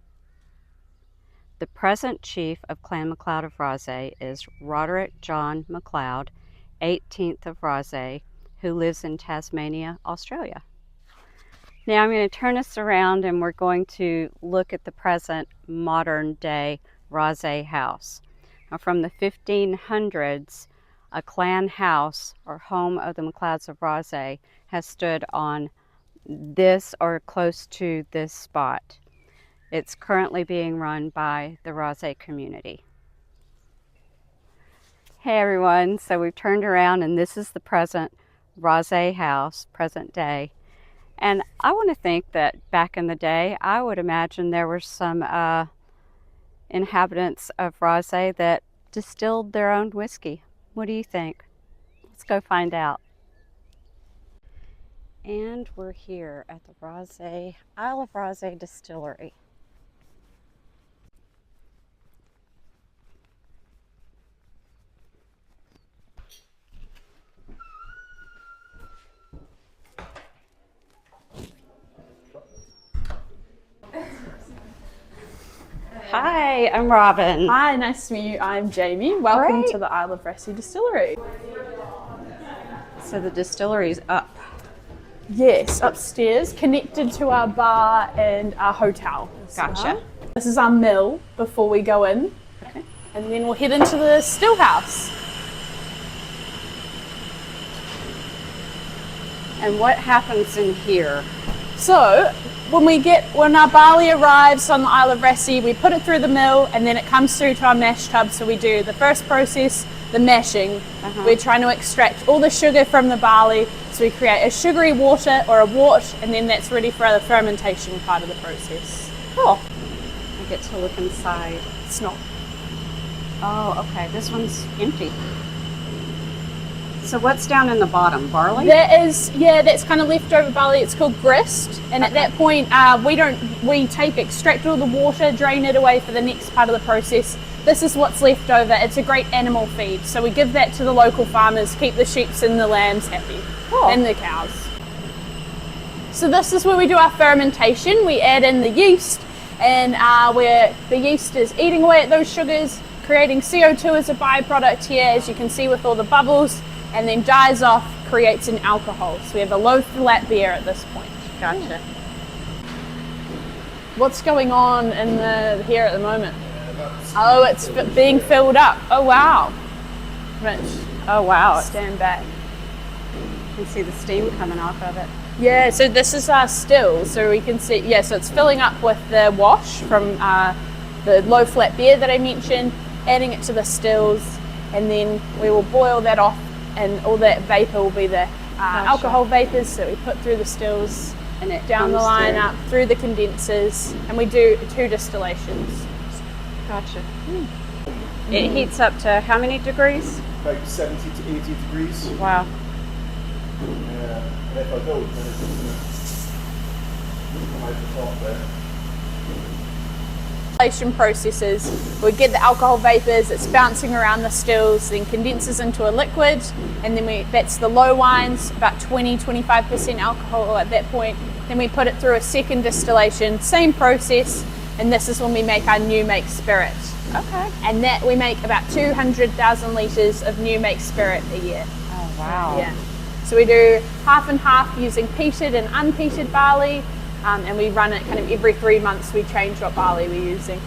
[SPEAKER 1] The present chief of Clan MacLeod of Rothesay is Roderick John MacLeod, 18th of Rothesay, who lives in Tasmania, Australia. Now I'm going to turn us around and we're going to look at the present modern day Rothesay house. Now, from the 1500s, a clan house or home of the MacLeods of Rothesay has stood on this or close to this spot. It's currently being run by the Rothesay community. Hey everyone, so we've turned around and this is the present Rothesay house, present day. And I want to think that back in the day, I would imagine there were some inhabitants of Rothesay that distilled their own whiskey. What do you think? Let's go find out. And we're here at the Rothesay, Isle of Rothesay Distillery. Hi, I'm Robin.
[SPEAKER 3] Hi, nice to meet you. I'm Jamie. Welcome
[SPEAKER 1] Great.
[SPEAKER 3] to the Isle of Rothesay Distillery.
[SPEAKER 1] So the distillery's up.
[SPEAKER 3] Yes, upstairs, connected to our bar and our hotel.
[SPEAKER 1] Gotcha.
[SPEAKER 3] This is our mill before we go in.
[SPEAKER 1] Okay.
[SPEAKER 3] And then we'll head into the still house.
[SPEAKER 1] And what happens in here?
[SPEAKER 3] So, when our barley arrives on the Isle of Rothesay, we put it through the mill and then it comes through to our mash tub. So we do the first process, the mashing. We're trying to extract all the sugar from the barley. So we create a sugary water or a wort, and then that's ready for the fermentation part of the process.
[SPEAKER 1] Cool. I get to look inside.
[SPEAKER 3] It's not.
[SPEAKER 1] Oh, okay. This one's empty. So what's down in the bottom? Barley?
[SPEAKER 3] That's kind of leftover barley. It's called grist, and at that point, we extract all the water, drain it away for the next part of the process. This is what's left over. It's a great animal feed, so we give that to the local farmers, keep the sheep and the lambs happy, and the cows. So this is where we do our fermentation. We add in the yeast, and where the yeast is eating away at those sugars, creating CO2 as a byproduct here, as you can see with all the bubbles, and then dies off, creates an alcohol. So we have a low flat beer at this point.
[SPEAKER 1] Gotcha.
[SPEAKER 3] What's going on here at the moment? Oh, it's being filled up. Oh wow. Rich,
[SPEAKER 1] Oh, wow.
[SPEAKER 3] stand back.
[SPEAKER 1] You can see the steam coming off of it.
[SPEAKER 3] Yeah, so this is our still. So we can see, so it's filling up with the wash from the low flat beer that I mentioned, adding it to the stills, and then we will boil that off, and all that vapor will be the alcohol vapors that we put through the stills
[SPEAKER 1] And it
[SPEAKER 3] down the
[SPEAKER 1] comes
[SPEAKER 3] line
[SPEAKER 1] through.
[SPEAKER 3] up through the condensers, and we do 2 distillations.
[SPEAKER 1] Gotcha. It heats up to how many degrees?
[SPEAKER 4] About 70 to 80 degrees.
[SPEAKER 1] Wow.
[SPEAKER 4] And if I don't, then it's just going to come out the top there.
[SPEAKER 3] Distillation processes, we get the alcohol vapors, it's bouncing around the stills, then condenses into a liquid, and then that's the low wines, about 20-25% alcohol at that point. Then we put it through a second distillation, same process, and this is when we make our new make spirit.
[SPEAKER 1] Okay.
[SPEAKER 3] And that we make about 200,000 litres of new make spirit a year.
[SPEAKER 1] Oh, wow.
[SPEAKER 3] Yeah. So we do half and half using peated and unpeated barley, and we run it kind of every 3 months. We change what barley we're using.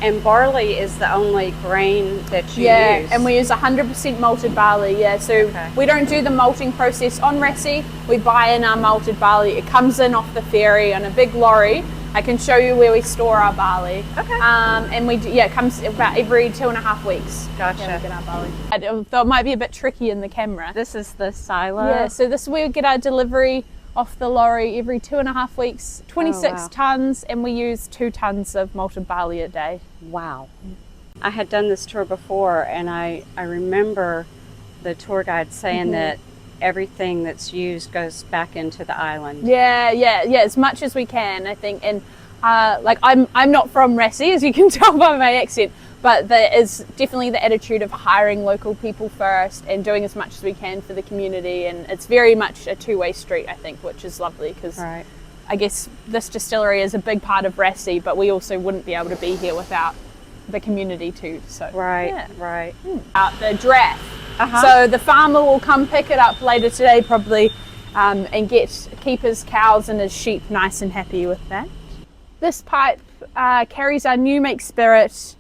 [SPEAKER 1] And barley is the only grain that you use?
[SPEAKER 3] And we use 100% malted barley, So we don't do the malting process on Rothesay. We buy in our malted barley. It comes in off the ferry on a big lorry. I can show you where we store our barley.
[SPEAKER 1] Okay.
[SPEAKER 3] And we do, it comes about every 2.5 weeks.
[SPEAKER 1] Gotcha.
[SPEAKER 3] We get our barley. Though it might be a bit tricky in the camera.
[SPEAKER 1] This is the silo?
[SPEAKER 3] Yeah, so this is where we get our delivery off the lorry every 2.5 weeks, 26 tons, and we use 2 tons of malted barley a day.
[SPEAKER 1] Wow. I had done this tour before, and I remember the tour guide saying that everything that's used goes back into the island.
[SPEAKER 3] Yeah, as much as we can, I think. And like I'm not from Rassie, as you can tell by my accent, but there is definitely the attitude of hiring local people first and doing as much as we can for the community. And it's very much a two-way street, I think, which is lovely because
[SPEAKER 1] Right.
[SPEAKER 3] I guess this distillery is a big part of Rassie, but we also wouldn't be able to be here without the community too. So
[SPEAKER 1] Right,
[SPEAKER 3] yeah.
[SPEAKER 1] right.
[SPEAKER 3] Out the draft.
[SPEAKER 1] Uh-huh.
[SPEAKER 3] So the farmer will come pick it up later today probably, and keep his cows and his sheep nice and happy with that. This pipe carries our new make spirit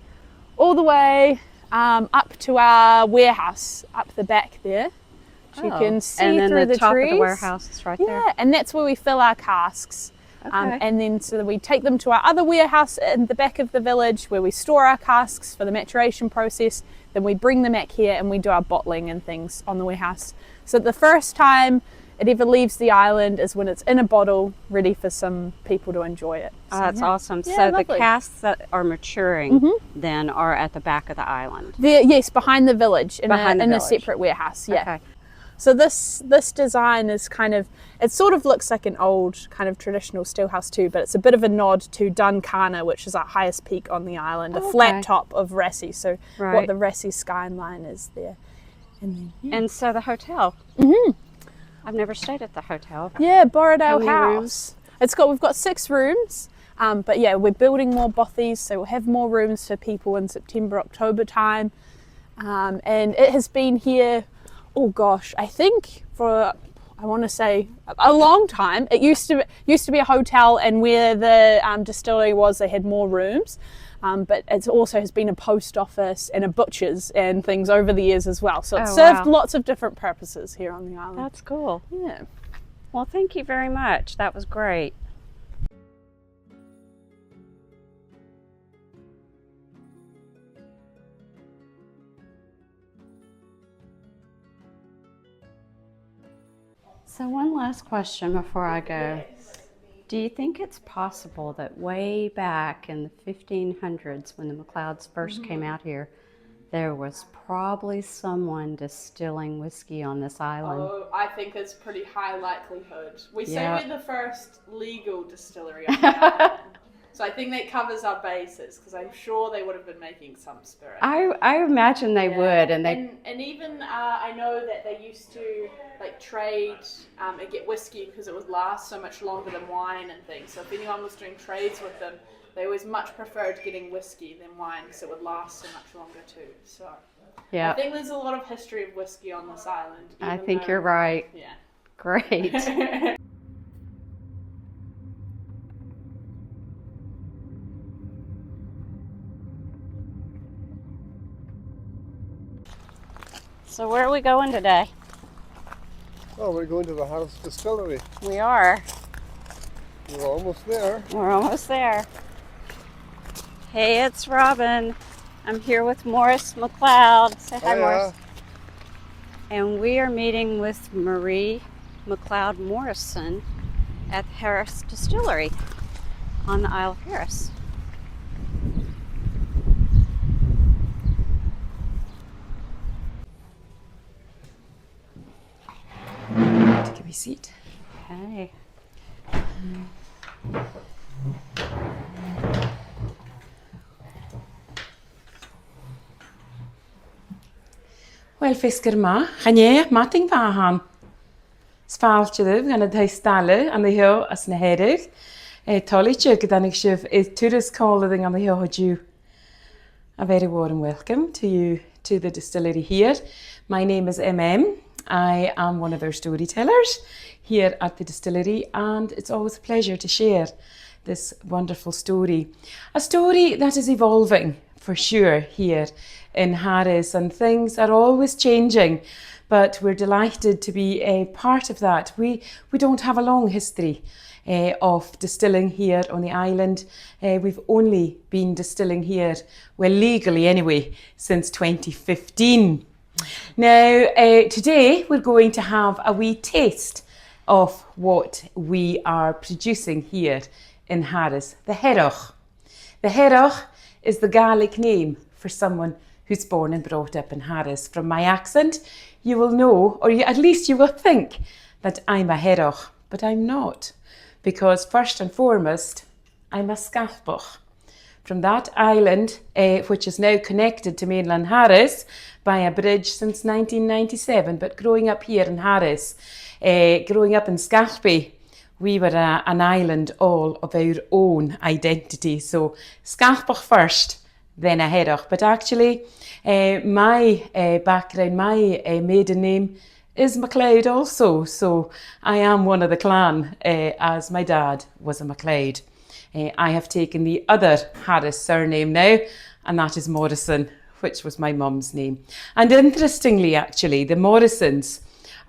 [SPEAKER 3] all the way up to our warehouse up the back there. Which you can see
[SPEAKER 1] and then
[SPEAKER 3] through the
[SPEAKER 1] top
[SPEAKER 3] trees.
[SPEAKER 1] of the warehouse is right there.
[SPEAKER 3] Yeah, and that's where we fill our casks.
[SPEAKER 1] Okay.
[SPEAKER 3] And then so we take them to our other warehouse in the back of the village where we store our casks for the maturation process. Then we bring them back here and we do our bottling and things on the warehouse. So the first time it ever leaves the island is when it's in a bottle, ready for some people to enjoy it.
[SPEAKER 1] Oh, that's awesome.
[SPEAKER 3] Yeah,
[SPEAKER 1] So
[SPEAKER 3] lovely.
[SPEAKER 1] the casks that are maturing then are at the back of the island.
[SPEAKER 3] Yes, behind the village in
[SPEAKER 1] Behind the
[SPEAKER 3] a
[SPEAKER 1] village.
[SPEAKER 3] separate warehouse. Yeah.
[SPEAKER 1] Okay.
[SPEAKER 3] So this design is kind of, it sort of looks like an old kind of traditional steelhouse too, but it's a bit of a nod to Duncana, which is our highest peak on the island, a flat top of Rassie. So what
[SPEAKER 1] Right.
[SPEAKER 3] the Rassie skyline is there. And then,
[SPEAKER 1] And so the hotel. I've never stayed at the hotel.
[SPEAKER 3] yeah, Borrowdale
[SPEAKER 1] many
[SPEAKER 3] House. We've got 6 rooms, but yeah, we're building more bothies, so we'll have more rooms for people in September, October time. And it has been here, oh gosh, I think for, I want to say a long time. It used to be a hotel, and where the distillery was, they had more rooms. But it also has been a post office and a butcher's and things over the years as well. So it served lots of different purposes here on the island.
[SPEAKER 1] That's cool.
[SPEAKER 3] Yeah.
[SPEAKER 1] Well, thank you very much. That was great. So one last question before I go. Do you think it's possible that way back in the 1500s, when the MacLeods first came out here, there was probably someone distilling whiskey on this island?
[SPEAKER 3] Oh, I think it's pretty high likelihood. We say
[SPEAKER 1] Yeah.
[SPEAKER 3] we're the first legal distillery on the island. So I think that covers our bases, because I'm sure they would have been making some spirit.
[SPEAKER 1] I imagine they would, and
[SPEAKER 3] and even I know that they used to like trade and get whiskey because it would last so much longer than wine and things. So if anyone was doing trades with them, they always much preferred getting whiskey than wine because it would last so much longer too. So
[SPEAKER 1] yeah,
[SPEAKER 3] I think there's a lot of history of whiskey on this island.
[SPEAKER 1] I
[SPEAKER 3] even
[SPEAKER 1] think
[SPEAKER 3] though-
[SPEAKER 1] you're right.
[SPEAKER 3] Yeah.
[SPEAKER 1] Great. So where are we going today?
[SPEAKER 4] Oh, we're going to the House Distillery.
[SPEAKER 1] We are.
[SPEAKER 4] We're almost there.
[SPEAKER 1] We're almost there. Hey, it's Robin. I'm here with Morris MacLeod. Say hi,
[SPEAKER 4] Hiya.
[SPEAKER 1] Morris. And we are meeting with Marie MacLeod Morrison at Harris Distillery on the Isle of Harris.
[SPEAKER 5] Take a seat.
[SPEAKER 1] Hey.
[SPEAKER 5] Wel, fisker ma, chanie, mating fahan. Sfaaltje, we gaan het huisstellen aan de heel als een herder. Tolletje, dan ik schuf, tourist calling on the hill had you. A very warm welcome to you to the distillery here. My name is MM. I am one of our storytellers here at the distillery, and it's always a pleasure to share this wonderful story. A story that is evolving for sure here in Harris, and things are always changing, but we're delighted to be a part of that. We don't have a long history of distilling here on the island. We've only been distilling here, well, legally anyway, since 2015. Now, today we're going to have a wee taste of what we are producing here in Harris, the Heroch. The Heroch is the Gaelic name for someone who's born and brought up in Harris. From my accent, you will know, or at least you will think, that I'm a Heroch, but I'm not. Because first and foremost, I'm a Scalpach. From that island, which is now connected to mainland Harris by a bridge since 1997, but growing up here in Harris, growing up in Scalpay, we were an island all of our own identity. So Scalpach first, then a Heroch. But actually, my background, my maiden name is MacLeod also. So I am one of the clan, as my dad was a MacLeod. I have taken the other Harris surname now, and that is Morrison, which was my mum's name. And interestingly, actually, the Morrisons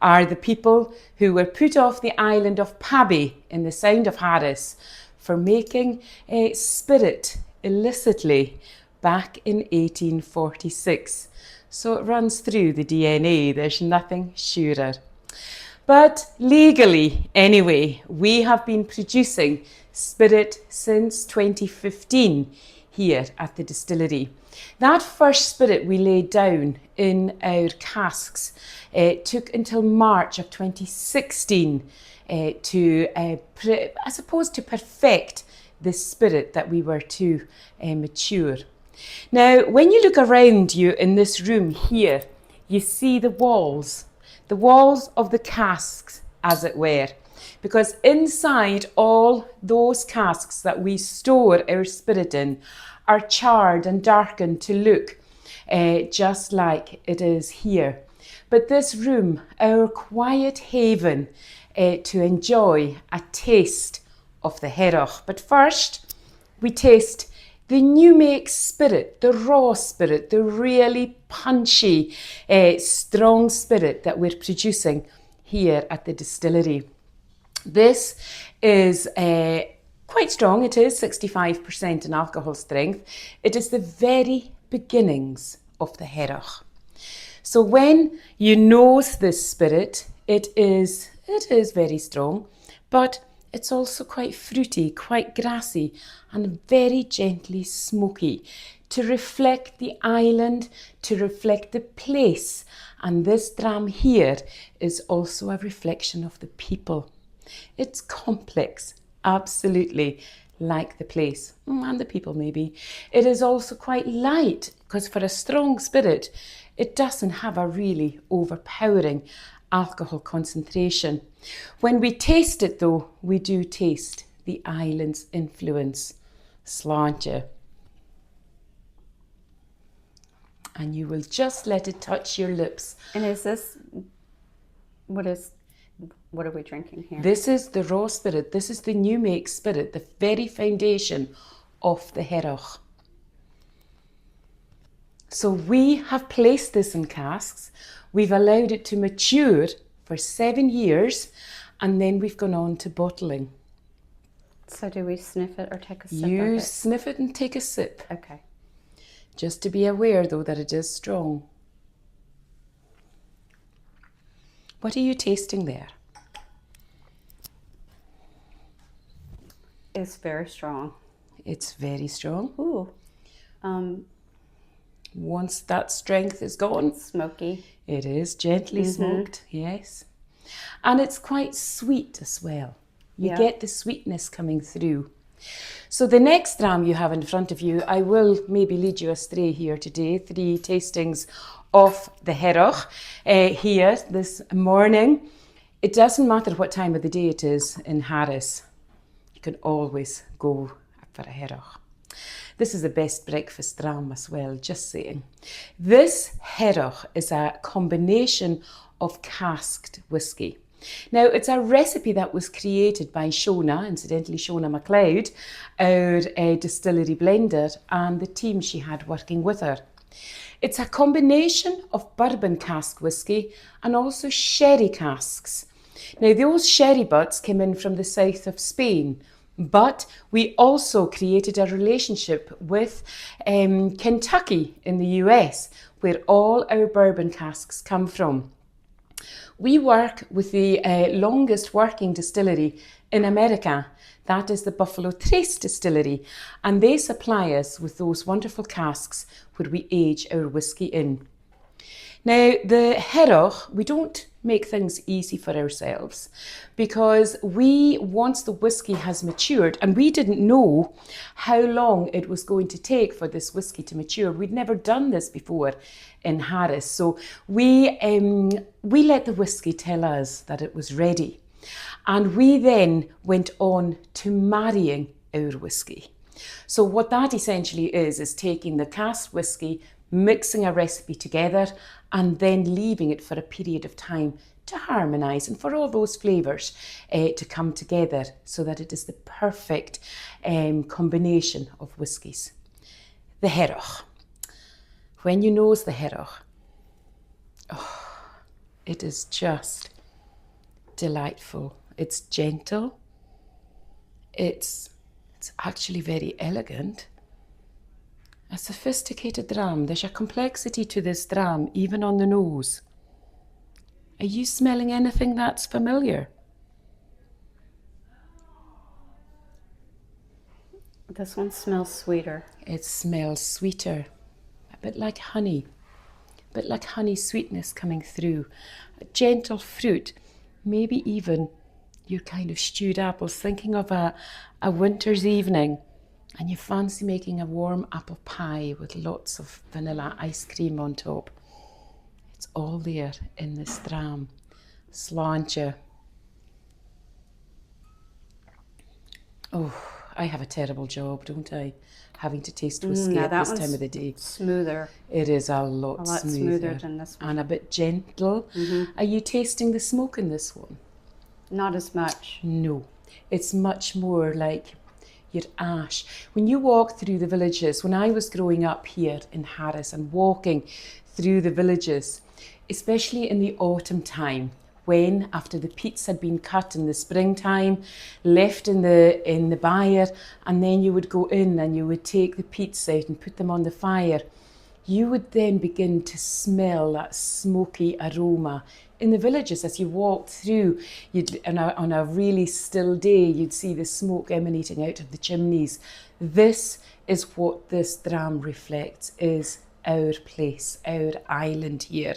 [SPEAKER 5] are the people who were put off the island of Pabby in the Sound of Harris for making spirit illicitly back in 1846. So it runs through the DNA, there's nothing surer. But legally, anyway, we have been producing spirit since 2015 here at the distillery. That first spirit we laid down in our casks took until March of 2016 to perfect the spirit that we were to mature. Now, when you look around you in this room here, you see the walls of the casks, as it were. Because inside all those casks that we store our spirit in are charred and darkened to look just like it is here. But this room, our quiet haven to enjoy a taste of the Heroch. But first, we taste the new make spirit, the raw spirit, the really punchy, strong spirit that we're producing here at the distillery. This is quite strong. It is 65% in alcohol strength. It is the very beginnings of the Heroch. So when you nose this spirit, it is very strong, but it's also quite fruity, quite grassy, and very gently smoky to reflect the island, to reflect the place. And this dram here is also a reflection of the people. It's complex, absolutely, like the place and the people maybe. It is also quite light because for a strong spirit, it doesn't have a really overpowering alcohol concentration. When we taste it though, we do taste the island's influence, sláinte. And you will just let it touch your lips.
[SPEAKER 1] And is this, what are we drinking here?
[SPEAKER 5] This is the raw spirit. This is the new make spirit, the very foundation of the Heroch. So we have placed this in casks. We've allowed it to mature for 7 years, and then we've gone on to bottling.
[SPEAKER 1] So do we sniff it or take a sip
[SPEAKER 5] You
[SPEAKER 1] of it?
[SPEAKER 5] sniff it and take a sip.
[SPEAKER 1] Okay.
[SPEAKER 5] Just to be aware though that it is strong. What are you tasting there?
[SPEAKER 1] It's very strong.
[SPEAKER 5] It's very strong.
[SPEAKER 1] Ooh.
[SPEAKER 5] Once that strength is gone,
[SPEAKER 1] Smoky.
[SPEAKER 5] it is gently smoked, yes. And it's quite sweet as well. You get the sweetness coming through. So the next dram you have in front of you, I will maybe lead you astray here today. 3 tastings of the Heroch here this morning. It doesn't matter what time of the day it is in Harris. You can always go for a Heroch. This is the best breakfast dram as well, just saying. This Heroch is a combination of casked whisky. Now, it's a recipe that was created by Shona, incidentally Shona MacLeod, our distillery blender, and the team she had working with her. It's a combination of bourbon cask whisky and also sherry casks. Now, those sherry butts came in from the south of Spain, but we also created a relationship with Kentucky in the US, where all our bourbon casks come from. We work with the longest working distillery In America, that is the Buffalo Trace Distillery, and they supply us with those wonderful casks where we age our whisky in. Now, the Heroch, we don't make things easy for ourselves because once the whisky has matured, and we didn't know how long it was going to take for this whisky to mature. We'd never done this before in Harris. So we let the whisky tell us that it was ready. And we then went on to marrying our whisky. So what that essentially is taking the cask whisky, mixing a recipe together, and then leaving it for a period of time to harmonise and for all those flavours to come together so that it is the perfect combination of whiskies. The Heroch. When you nose the Heroch, it is just delightful. It's gentle. It's actually very elegant. A sophisticated dram. There's a complexity to this dram, even on the nose. Are you smelling anything that's familiar?
[SPEAKER 1] This one smells sweeter.
[SPEAKER 5] It smells sweeter, a bit like honey sweetness coming through. A gentle fruit, maybe even your kind of stewed apples, thinking of a winter's evening and you fancy making a warm apple pie with lots of vanilla ice cream on top. It's all there in this dram. Sláinte. Oh, I have a terrible job, don't I? Having to taste whiskey at this time of the day.
[SPEAKER 1] Smoother.
[SPEAKER 5] It is a lot smoother
[SPEAKER 1] than this one.
[SPEAKER 5] and a bit gentle. Are you tasting the smoke in this one?
[SPEAKER 1] Not as much.
[SPEAKER 5] No, it's much more like your ash. When you walk through the villages, when I was growing up here in Harris and walking through the villages, especially in the autumn time, when after the peats had been cut in the springtime, left in the byre, and then you would go in and you would take the peats out and put them on the fire, you would then begin to smell that smoky aroma. In the villages, as you walked through, on a really still day, you'd see the smoke emanating out of the chimneys. This is what this dram reflects, is our place, our island here.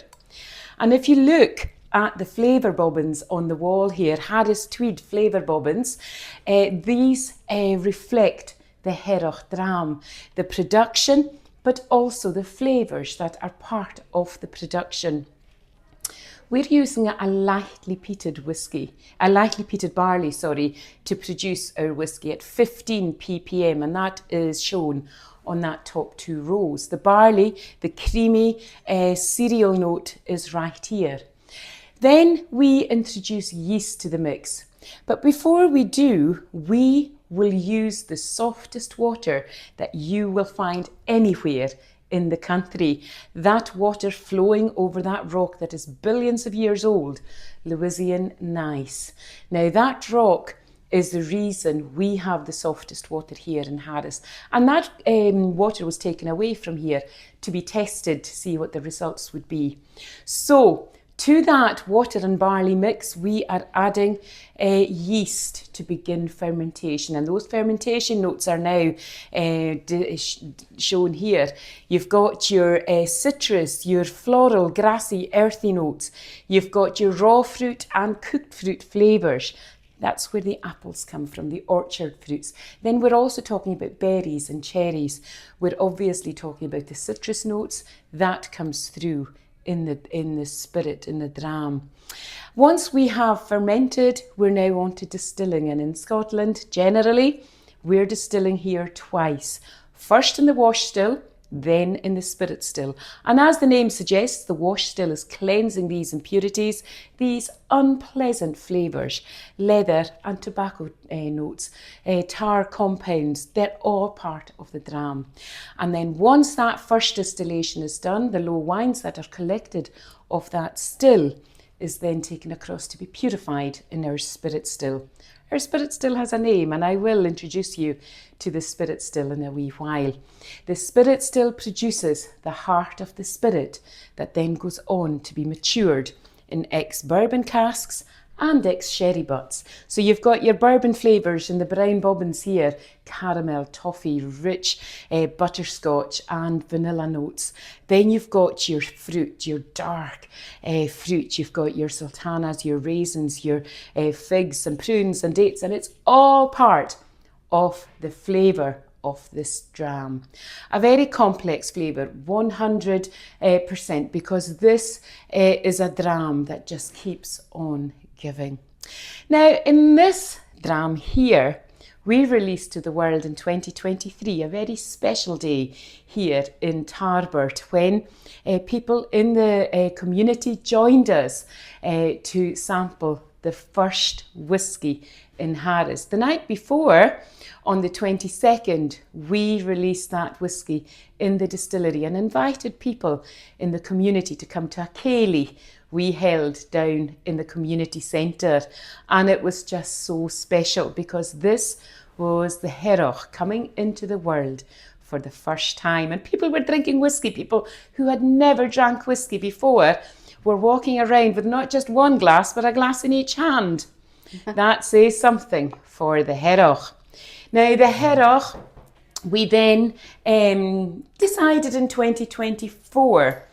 [SPEAKER 5] And if you look at the flavour bobbins on the wall here, Harris Tweed flavour bobbins, these reflect the Heroch dram, the production, but also the flavours that are part of the production. We're using a lightly peated barley, to produce our whisky at 15 ppm, and that is shown on that top two rows. The barley, the creamy cereal note is right here. Then we introduce yeast to the mix. But before we do, we will use the softest water that you will find anywhere in the country. That water flowing over that rock that is billions of years old, Lewisian gneiss. Now that rock is the reason we have the softest water here in Harris. And that water was taken away from here to be tested to see what the results would be. So to that water and barley mix, we are adding yeast to begin fermentation. And those fermentation notes are now shown here. You've got your citrus, your floral, grassy, earthy notes. You've got your raw fruit and cooked fruit flavours. That's where the apples come from, the orchard fruits. Then we're also talking about berries and cherries. We're obviously talking about the citrus notes. That comes through in the spirit, in the dram. Once we have fermented, we're now on to distilling. And in Scotland, generally, we're distilling here twice. First in the wash still, then in the spirit still. And as the name suggests, the wash still is cleansing these impurities, these unpleasant flavours, leather and tobacco notes, tar compounds, they're all part of the dram. And then once that first distillation is done, the low wines that are collected of that still is then taken across to be purified in our spirit still. Our spirit still has a name, and I will introduce you to the spirit still in a wee while. The spirit still produces the heart of the spirit that then goes on to be matured in ex-bourbon casks and ex-sherry butts. So you've got your bourbon flavours in the brown bobbins here, caramel, toffee, rich butterscotch and vanilla notes. Then you've got your fruit, your dark fruit. You've got your sultanas, your raisins, your figs and prunes and dates, and it's all part of the flavour of this dram. A very complex flavour, 100%, because this is a dram that just keeps on giving. Now, in this dram here, we released to the world in 2023, a very special day here in Tarbert, when people in the community joined us to sample the first whisky in Harris. The night before, on the 22nd, we released that whisky in the distillery and invited people in the community to come to a ceilidh we held down in the community centre. And it was just so special because this was the Heroch coming into the world for the first time. And people were drinking whisky. People who had never drank whisky before were walking around with not just one glass, but a glass in each hand. That says something for the Heroch. Now, the Heroch, we then decided in 2024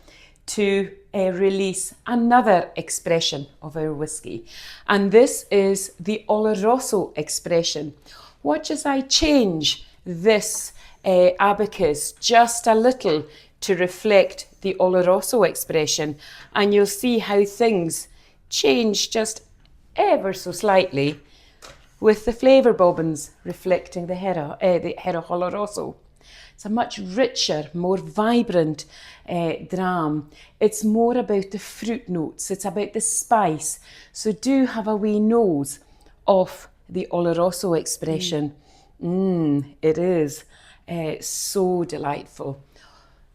[SPEAKER 5] to release another expression of our whisky. And this is the Oloroso expression. Watch as I change this abacus just a little to reflect the Oloroso expression, and you'll see how things change just ever so slightly with the flavour bobbins reflecting the Heroch Oloroso. It's a much richer, more vibrant dram. It's more about the fruit notes. It's about the spice. So do have a wee nose of the Oloroso expression. It is so delightful.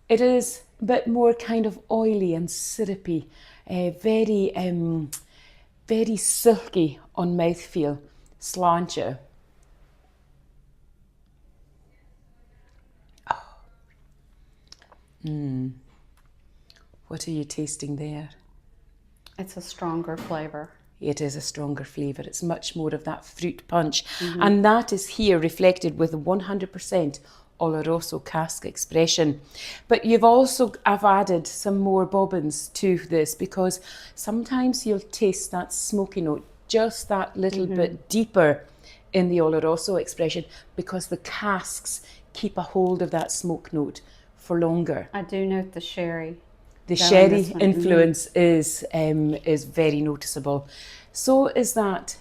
[SPEAKER 5] It is a bit more kind of oily and syrupy, very silky on mouthfeel. Sláinte. What are you tasting there?
[SPEAKER 1] It's a stronger flavor.
[SPEAKER 5] It is a stronger flavour. It's much more of that fruit punch. And that is here reflected with 100% Oloroso cask expression. But I've added some more bobbins to this because sometimes you'll taste that smoky note just that little bit deeper in the Oloroso expression because the casks keep a hold of that smoke note for longer.
[SPEAKER 1] I do note the sherry.
[SPEAKER 5] The sherry influence is very noticeable. So is that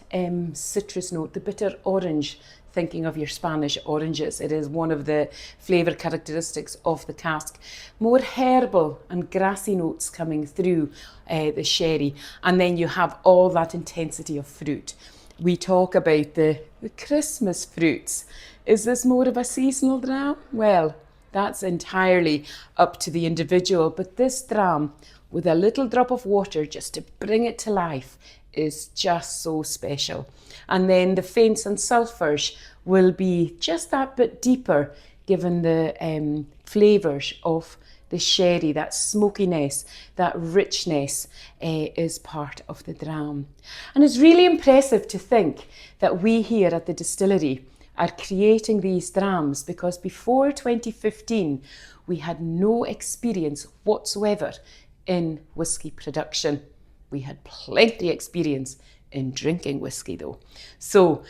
[SPEAKER 5] citrus note, the bitter orange. Thinking of your Spanish oranges, it is one of the flavour characteristics of the cask. More herbal and grassy notes coming through the sherry, and then you have all that intensity of fruit. We talk about the Christmas fruits. Is this more of a seasonal dram? Well, that's entirely up to the individual, but this dram with a little drop of water just to bring it to life is just so special. And then the faints and sulphurs will be just that bit deeper given the flavours of the sherry. That smokiness, that richness is part of the dram. And it's really impressive to think that we here at the distillery are creating these drams because before 2015 we had no experience whatsoever in whisky production. We had plenty experience in drinking whisky though. So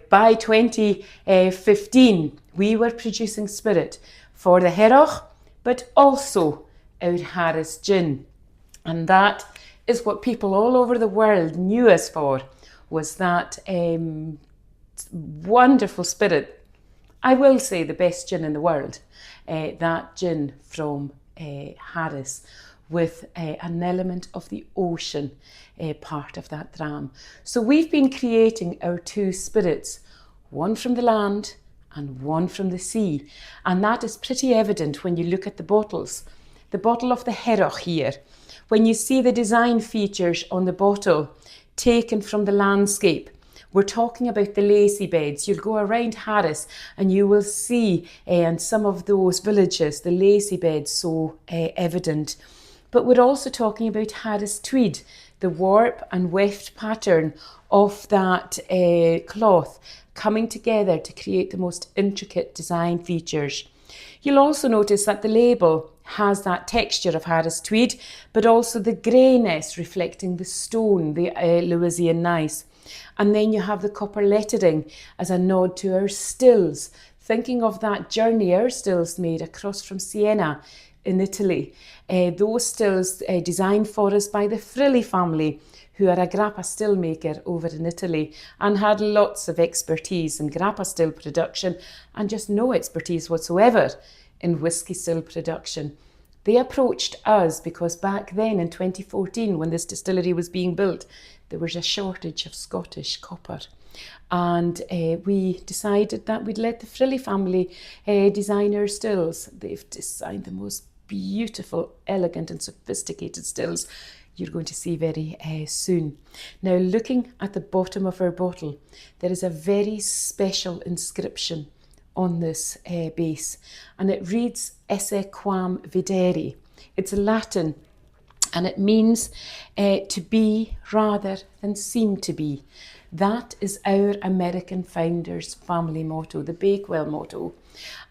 [SPEAKER 5] by 2015 we were producing spirit for the Heroch, but also our Harris gin. And that is what people all over the world knew us for, was that wonderful spirit. I will say the best gin in the world, that gin from Harris, with an element of the ocean part of that dram. So we've been creating our two spirits, one from the land and one from the sea. And that is pretty evident when you look at the bottles. The bottle of the Heroch here, when you see the design features on the bottle taken from the landscape, we're talking about the lacy beds. You'll go around Harris and you will see in some of those villages the lacy beds so evident. But we're also talking about Harris tweed, the warp and weft pattern of that cloth coming together to create the most intricate design features. You'll also notice that the label has that texture of Harris tweed, but also the greyness reflecting the stone, the Louisiana gneiss. And then you have the copper lettering as a nod to our stills, thinking of that journey our stills made across from Siena in Italy. Those stills designed for us by the Frilli family, who are a grappa still maker over in Italy and had lots of expertise in grappa still production and just no expertise whatsoever in whisky still production. They approached us because back then in 2014, when this distillery was being built, there was a shortage of Scottish copper. And we decided that we'd let the Frilli family design our stills. They've designed the most beautiful, elegant and sophisticated stills you're going to see very soon. Now, looking at the bottom of our bottle, there is a very special inscription on this base, and it reads Esse quam videri. It's Latin, and it means to be rather than seem to be. That is our American founders' family motto, the Bakewell motto.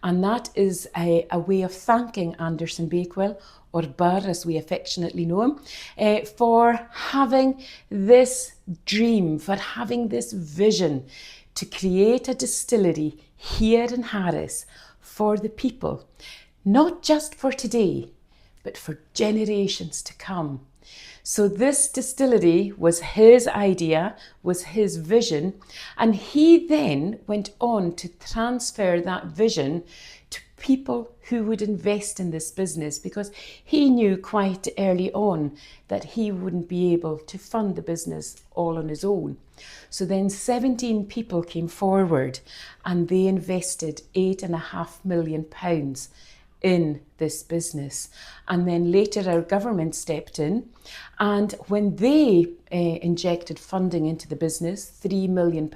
[SPEAKER 5] And that is a way of thanking Anderson Bakewell, or Burr as we affectionately know him, for having this dream, for having this vision to create a distillery here in Harris for the people, not just for today, but for generations to come. So this distillery was his idea, was his vision, and he then went on to transfer that vision to people who would invest in this business, because he knew quite early on that he wouldn't be able to fund the business all on his own. So then 17 people came forward and they invested £8.5 million in this business. And then later our government stepped in, and when they injected funding into the business, £3 million,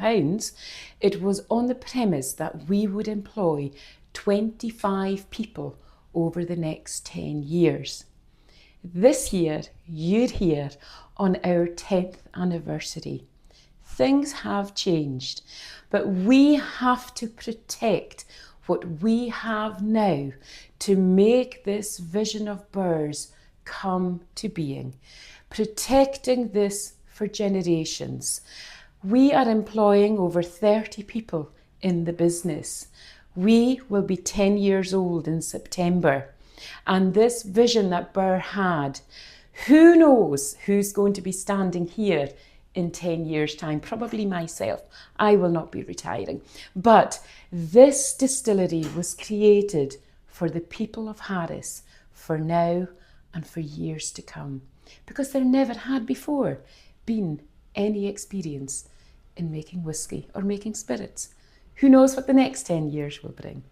[SPEAKER 5] it was on the premise that we would employ 25 people over the next 10 years. This year, you're here on our 10th anniversary. Things have changed, but we have to protect what we have now to make this vision of Burr's come to being, protecting this for generations. We are employing over 30 people in the business. We will be 10 years old in September. And this vision that Burr had, who knows who's going to be standing here in 10 years' time? Probably myself. I will not be retiring. But this distillery was created for the people of Harris, for now and for years to come, because there never had before been any experience in making whisky or making spirits. Who knows what the next 10 years will bring?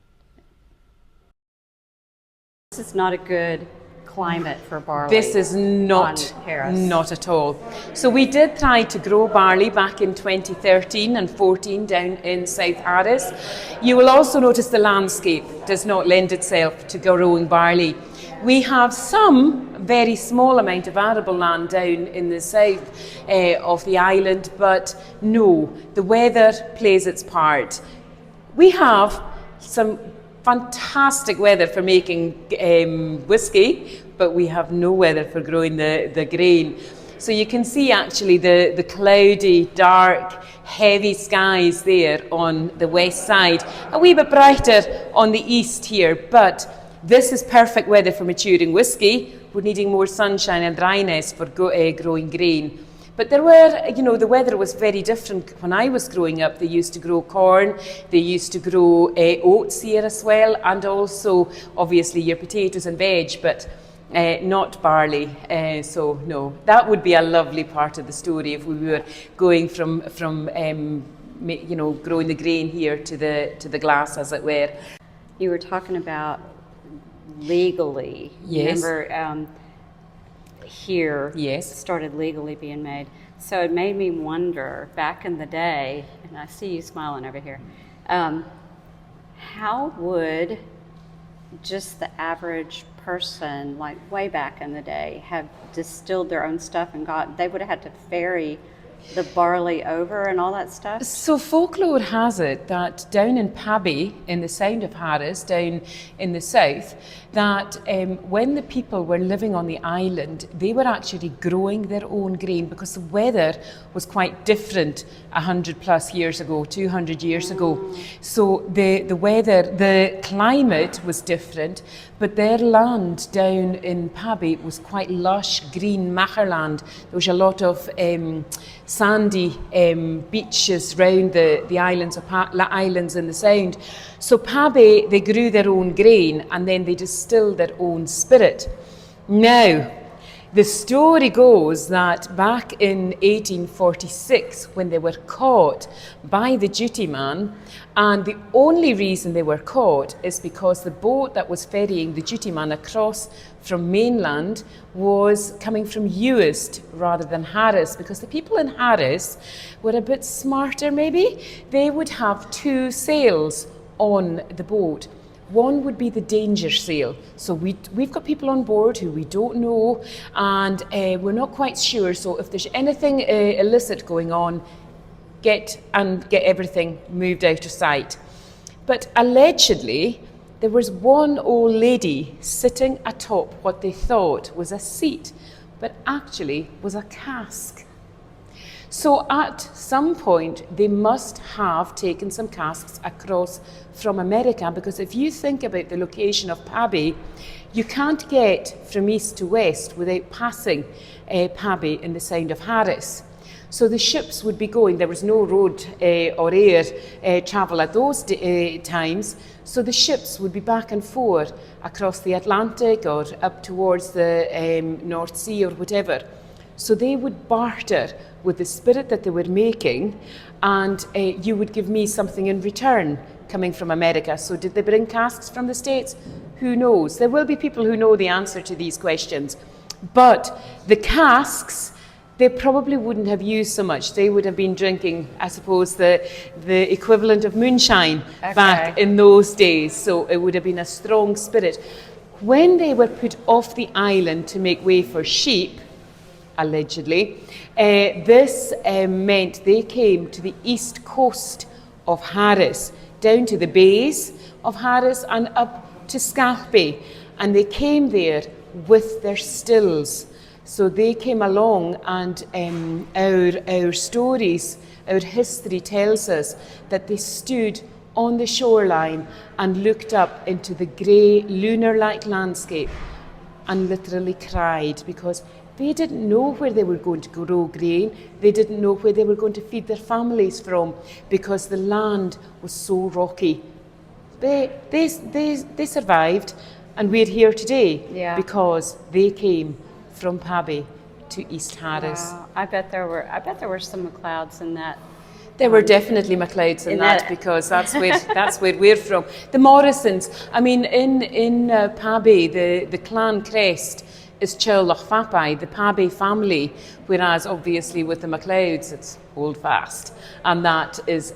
[SPEAKER 1] This is not a good climate for barley.
[SPEAKER 5] This is not at all. So we did try to grow barley back in 2013 and 14 down in South Harris. You will also notice the landscape does not lend itself to growing barley. We have some very small amount of arable land down in the south of the island, but no, the weather plays its part. We have some fantastic weather for making whisky, but we have no weather for growing the grain. So you can see actually the cloudy, dark, heavy skies there on the west side, a wee bit brighter on the east here, but this is perfect weather for maturing whisky. We're needing more sunshine and dryness for growing grain. But there were, the weather was very different when I was growing up. They used to grow corn, they used to grow oats here as well, and also obviously your potatoes and veg, but not barley. So no, that would be a lovely part of the story if we were going from growing the grain here to the glass, as it were.
[SPEAKER 1] You were talking about legally.
[SPEAKER 5] Yes.
[SPEAKER 1] Remember, here
[SPEAKER 5] Yes.
[SPEAKER 1] started legally being made. So it made me wonder, back in the day, and I see you smiling over here, how would just the average person, like way back in the day, have distilled their own stuff and they would have had to ferry the barley over and all that stuff?
[SPEAKER 5] So folklore has it that down in Pabby, in the Sound of Harris, down in the south, that when the people were living on the island, they were actually growing their own grain because the weather was quite different 100 plus years ago, 200 years ago. So the weather, the climate was different, but their land down in Pabby was quite lush, green macherland. There was a lot of sandy beaches round the islands in the Sound. So Pabby, they grew their own grain and then they distilled their own spirit. Now, the story goes that back in 1846, when they were caught by the duty man, and the only reason they were caught is because the boat that was ferrying the duty man across from mainland was coming from Uist rather than Harris, because the people in Harris were a bit smarter maybe. They would have two sails on the boat. One would be the danger sail. So we've got people on board who we don't know and we're not quite sure. So if there's anything illicit going on, get everything moved out of sight. But allegedly, there was one old lady sitting atop what they thought was a seat, but actually was a cask. So at some point, they must have taken some casks across from America, because if you think about the location of Pabby, you can't get from east to west without passing Pabby in the Sound of Harris. So the ships would be going, there was no road or air travel at those times, so the ships would be back and forth across the Atlantic or up towards the North Sea or whatever. So they would barter with the spirit that they were making, and you would give me something in return coming from America. So did they bring casks from the States? Who knows? There will be people who know the answer to these questions. But the casks, they probably wouldn't have used so much. They would have been drinking, I suppose, the equivalent of moonshine back in those days. So it would have been a strong spirit. When they were put off the island to make way for sheep, allegedly, this meant they came to the east coast of Harris, down to the bays of Harris and up to Scalpay. And they came there with their stills. So they came along, and our stories, our history tells us that they stood on the shoreline and looked up into the grey, lunar-like landscape and literally cried, because they didn't know where they were going to grow grain. They didn't know where they were going to feed their families from, because the land was so rocky. They survived, and we're here today because they came from Pabby to East Harris.
[SPEAKER 1] Wow. I bet there were some MacLeods in that.
[SPEAKER 5] There were definitely MacLeods in that, because that's where we're from. The Morrisons. I mean, in Pabby, the clan crest is Churloch Fapai, the Pabby family, whereas obviously with the MacLeods it's Hold Fast, and that is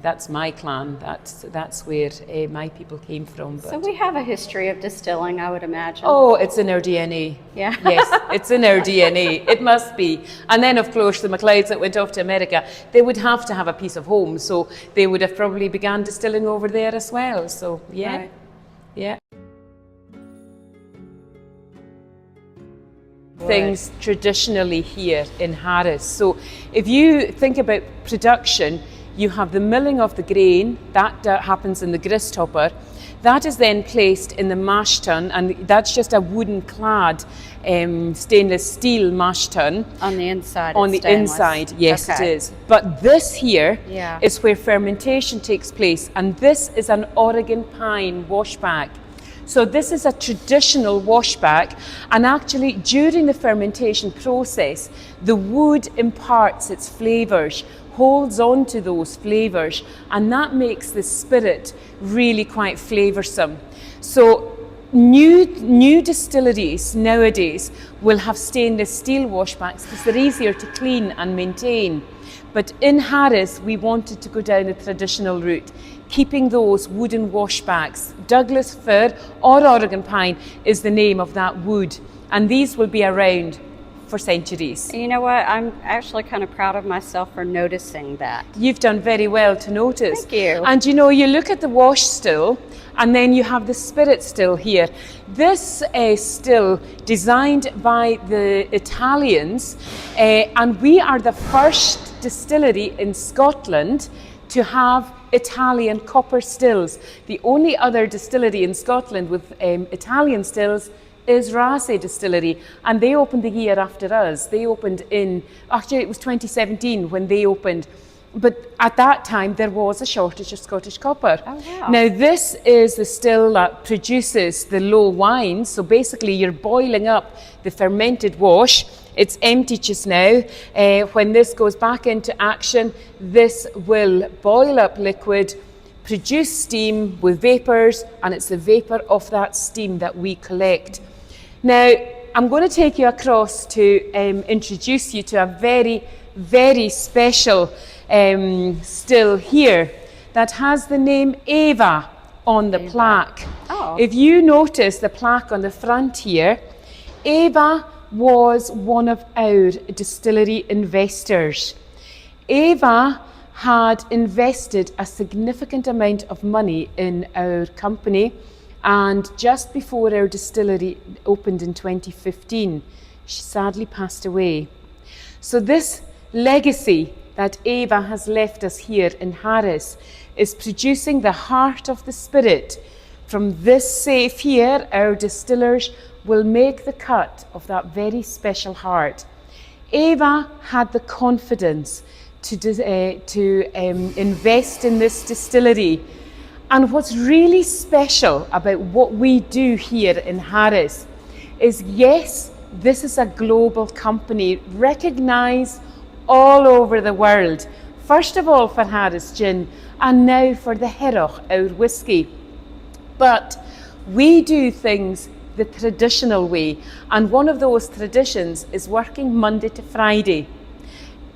[SPEAKER 5] that's my clan. That's where my people came from. But.
[SPEAKER 1] So we have a history of distilling, I would imagine.
[SPEAKER 5] Oh, it's in our DNA.
[SPEAKER 1] Yeah.
[SPEAKER 5] Yes, it's in our DNA. It must be. And then, of course, the MacLeods that went off to America, they would have to have a piece of home, so they would have probably began distilling over there as well. So yeah,
[SPEAKER 1] right.
[SPEAKER 5] Yeah. Things traditionally here in Harris. So if you think about production, you have the milling of the grain, that happens in the grist hopper. That is then placed in the mash tun, and that's just a wooden clad stainless steel mash tun.
[SPEAKER 1] On the inside.
[SPEAKER 5] On the inside, yes, it is. But this here is where fermentation takes place, and this is an Oregon pine washback. So this is a traditional washback, and actually during the fermentation process, the wood imparts its flavours, holds on to those flavours, and that makes the spirit really quite flavoursome. So New distilleries nowadays will have stainless steel washbacks because they're easier to clean and maintain. But in Harris, we wanted to go down the traditional route, keeping those wooden washbacks. Douglas fir or Oregon pine is the name of that wood, and these will be around for centuries.
[SPEAKER 1] You know what? I'm actually kind of proud of myself for noticing that.
[SPEAKER 5] You've done very well to notice.
[SPEAKER 1] Thank you.
[SPEAKER 5] And you know, you look at the wash still, and then you have the spirit still here. This still designed by the Italians, and we are the first distillery in Scotland to have Italian copper stills. The only other distillery in Scotland with Italian stills is Raasay Distillery, and they opened the year after us. They opened actually it was 2017 when they opened, but at that time there was a shortage of Scottish copper.
[SPEAKER 1] Oh, wow.
[SPEAKER 5] Now this is the still that produces the low wine, so basically you're boiling up the fermented wash. It's empty just now. When this goes back into action, this will boil up liquid, produce steam with vapours, and it's the vapour of that steam that we collect. Now, I'm going to take you across to introduce you to a very, very special still here that has the name Ava on the plaque.
[SPEAKER 1] Oh.
[SPEAKER 5] If you notice the plaque on the front here, Ava was one of our distillery investors. Ava had invested a significant amount of money in our company, and just before our distillery opened in 2015, she sadly passed away. So this legacy that Ava has left us here in Harris is producing the heart of the spirit. From this safe here, our distillers will make the cut of that very special heart. Ava had the confidence to invest in this distillery. And what's really special about what we do here in Harris is, yes, this is a global company recognised all over the world. First of all for Harris Gin, and now for the Heroch, our whisky. But we do things the traditional way, and one of those traditions is working Monday to Friday.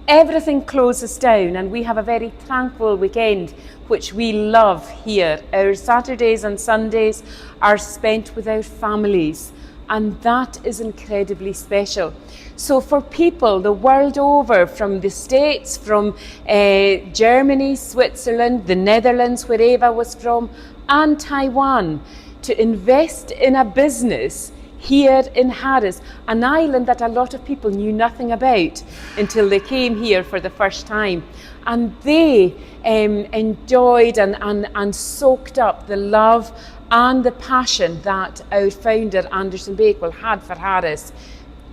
[SPEAKER 5] Everything closes down and we have a very tranquil weekend, which we love here. Our Saturdays and Sundays are spent with our families, and that is incredibly special. So for people the world over, from the States, from Germany, Switzerland, the Netherlands, where Ava was from, and Taiwan, to invest in a business here in Harris, an island that a lot of people knew nothing about until they came here for the first time. And they enjoyed and soaked up the love and the passion that our founder, Anderson Bakewell, had for Harris.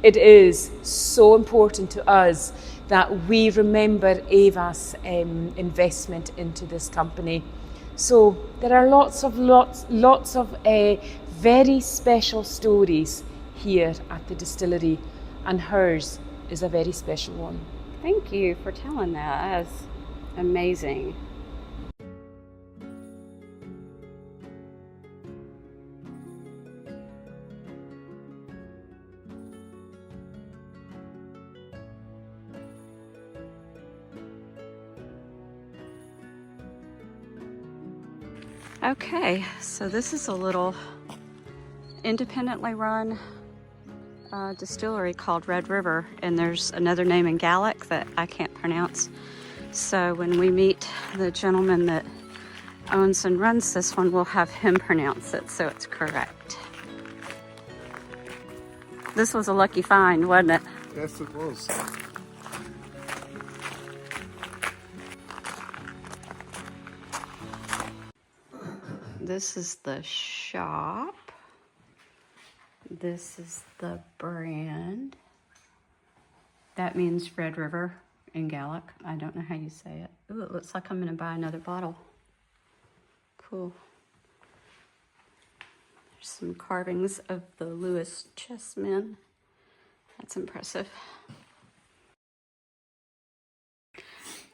[SPEAKER 5] It is so important to us that we remember Ava's investment into this company. So there are lots of very special stories here at the distillery, and hers is a very special one.
[SPEAKER 1] Thank you for telling that. That's amazing. Okay, so this is a little independently run distillery called Red River, and there's another name in Gaelic that I can't pronounce. So when we meet the gentleman that owns and runs this one, we'll have him pronounce it so it's correct. This was a lucky find, wasn't it?
[SPEAKER 4] Yes, it was.
[SPEAKER 1] This is the shop. This is the brand. That means Red River in Gaelic. I don't know how you say it. Ooh, it looks like I'm gonna buy another bottle. Cool. There's some carvings of the Lewis chessmen. That's impressive.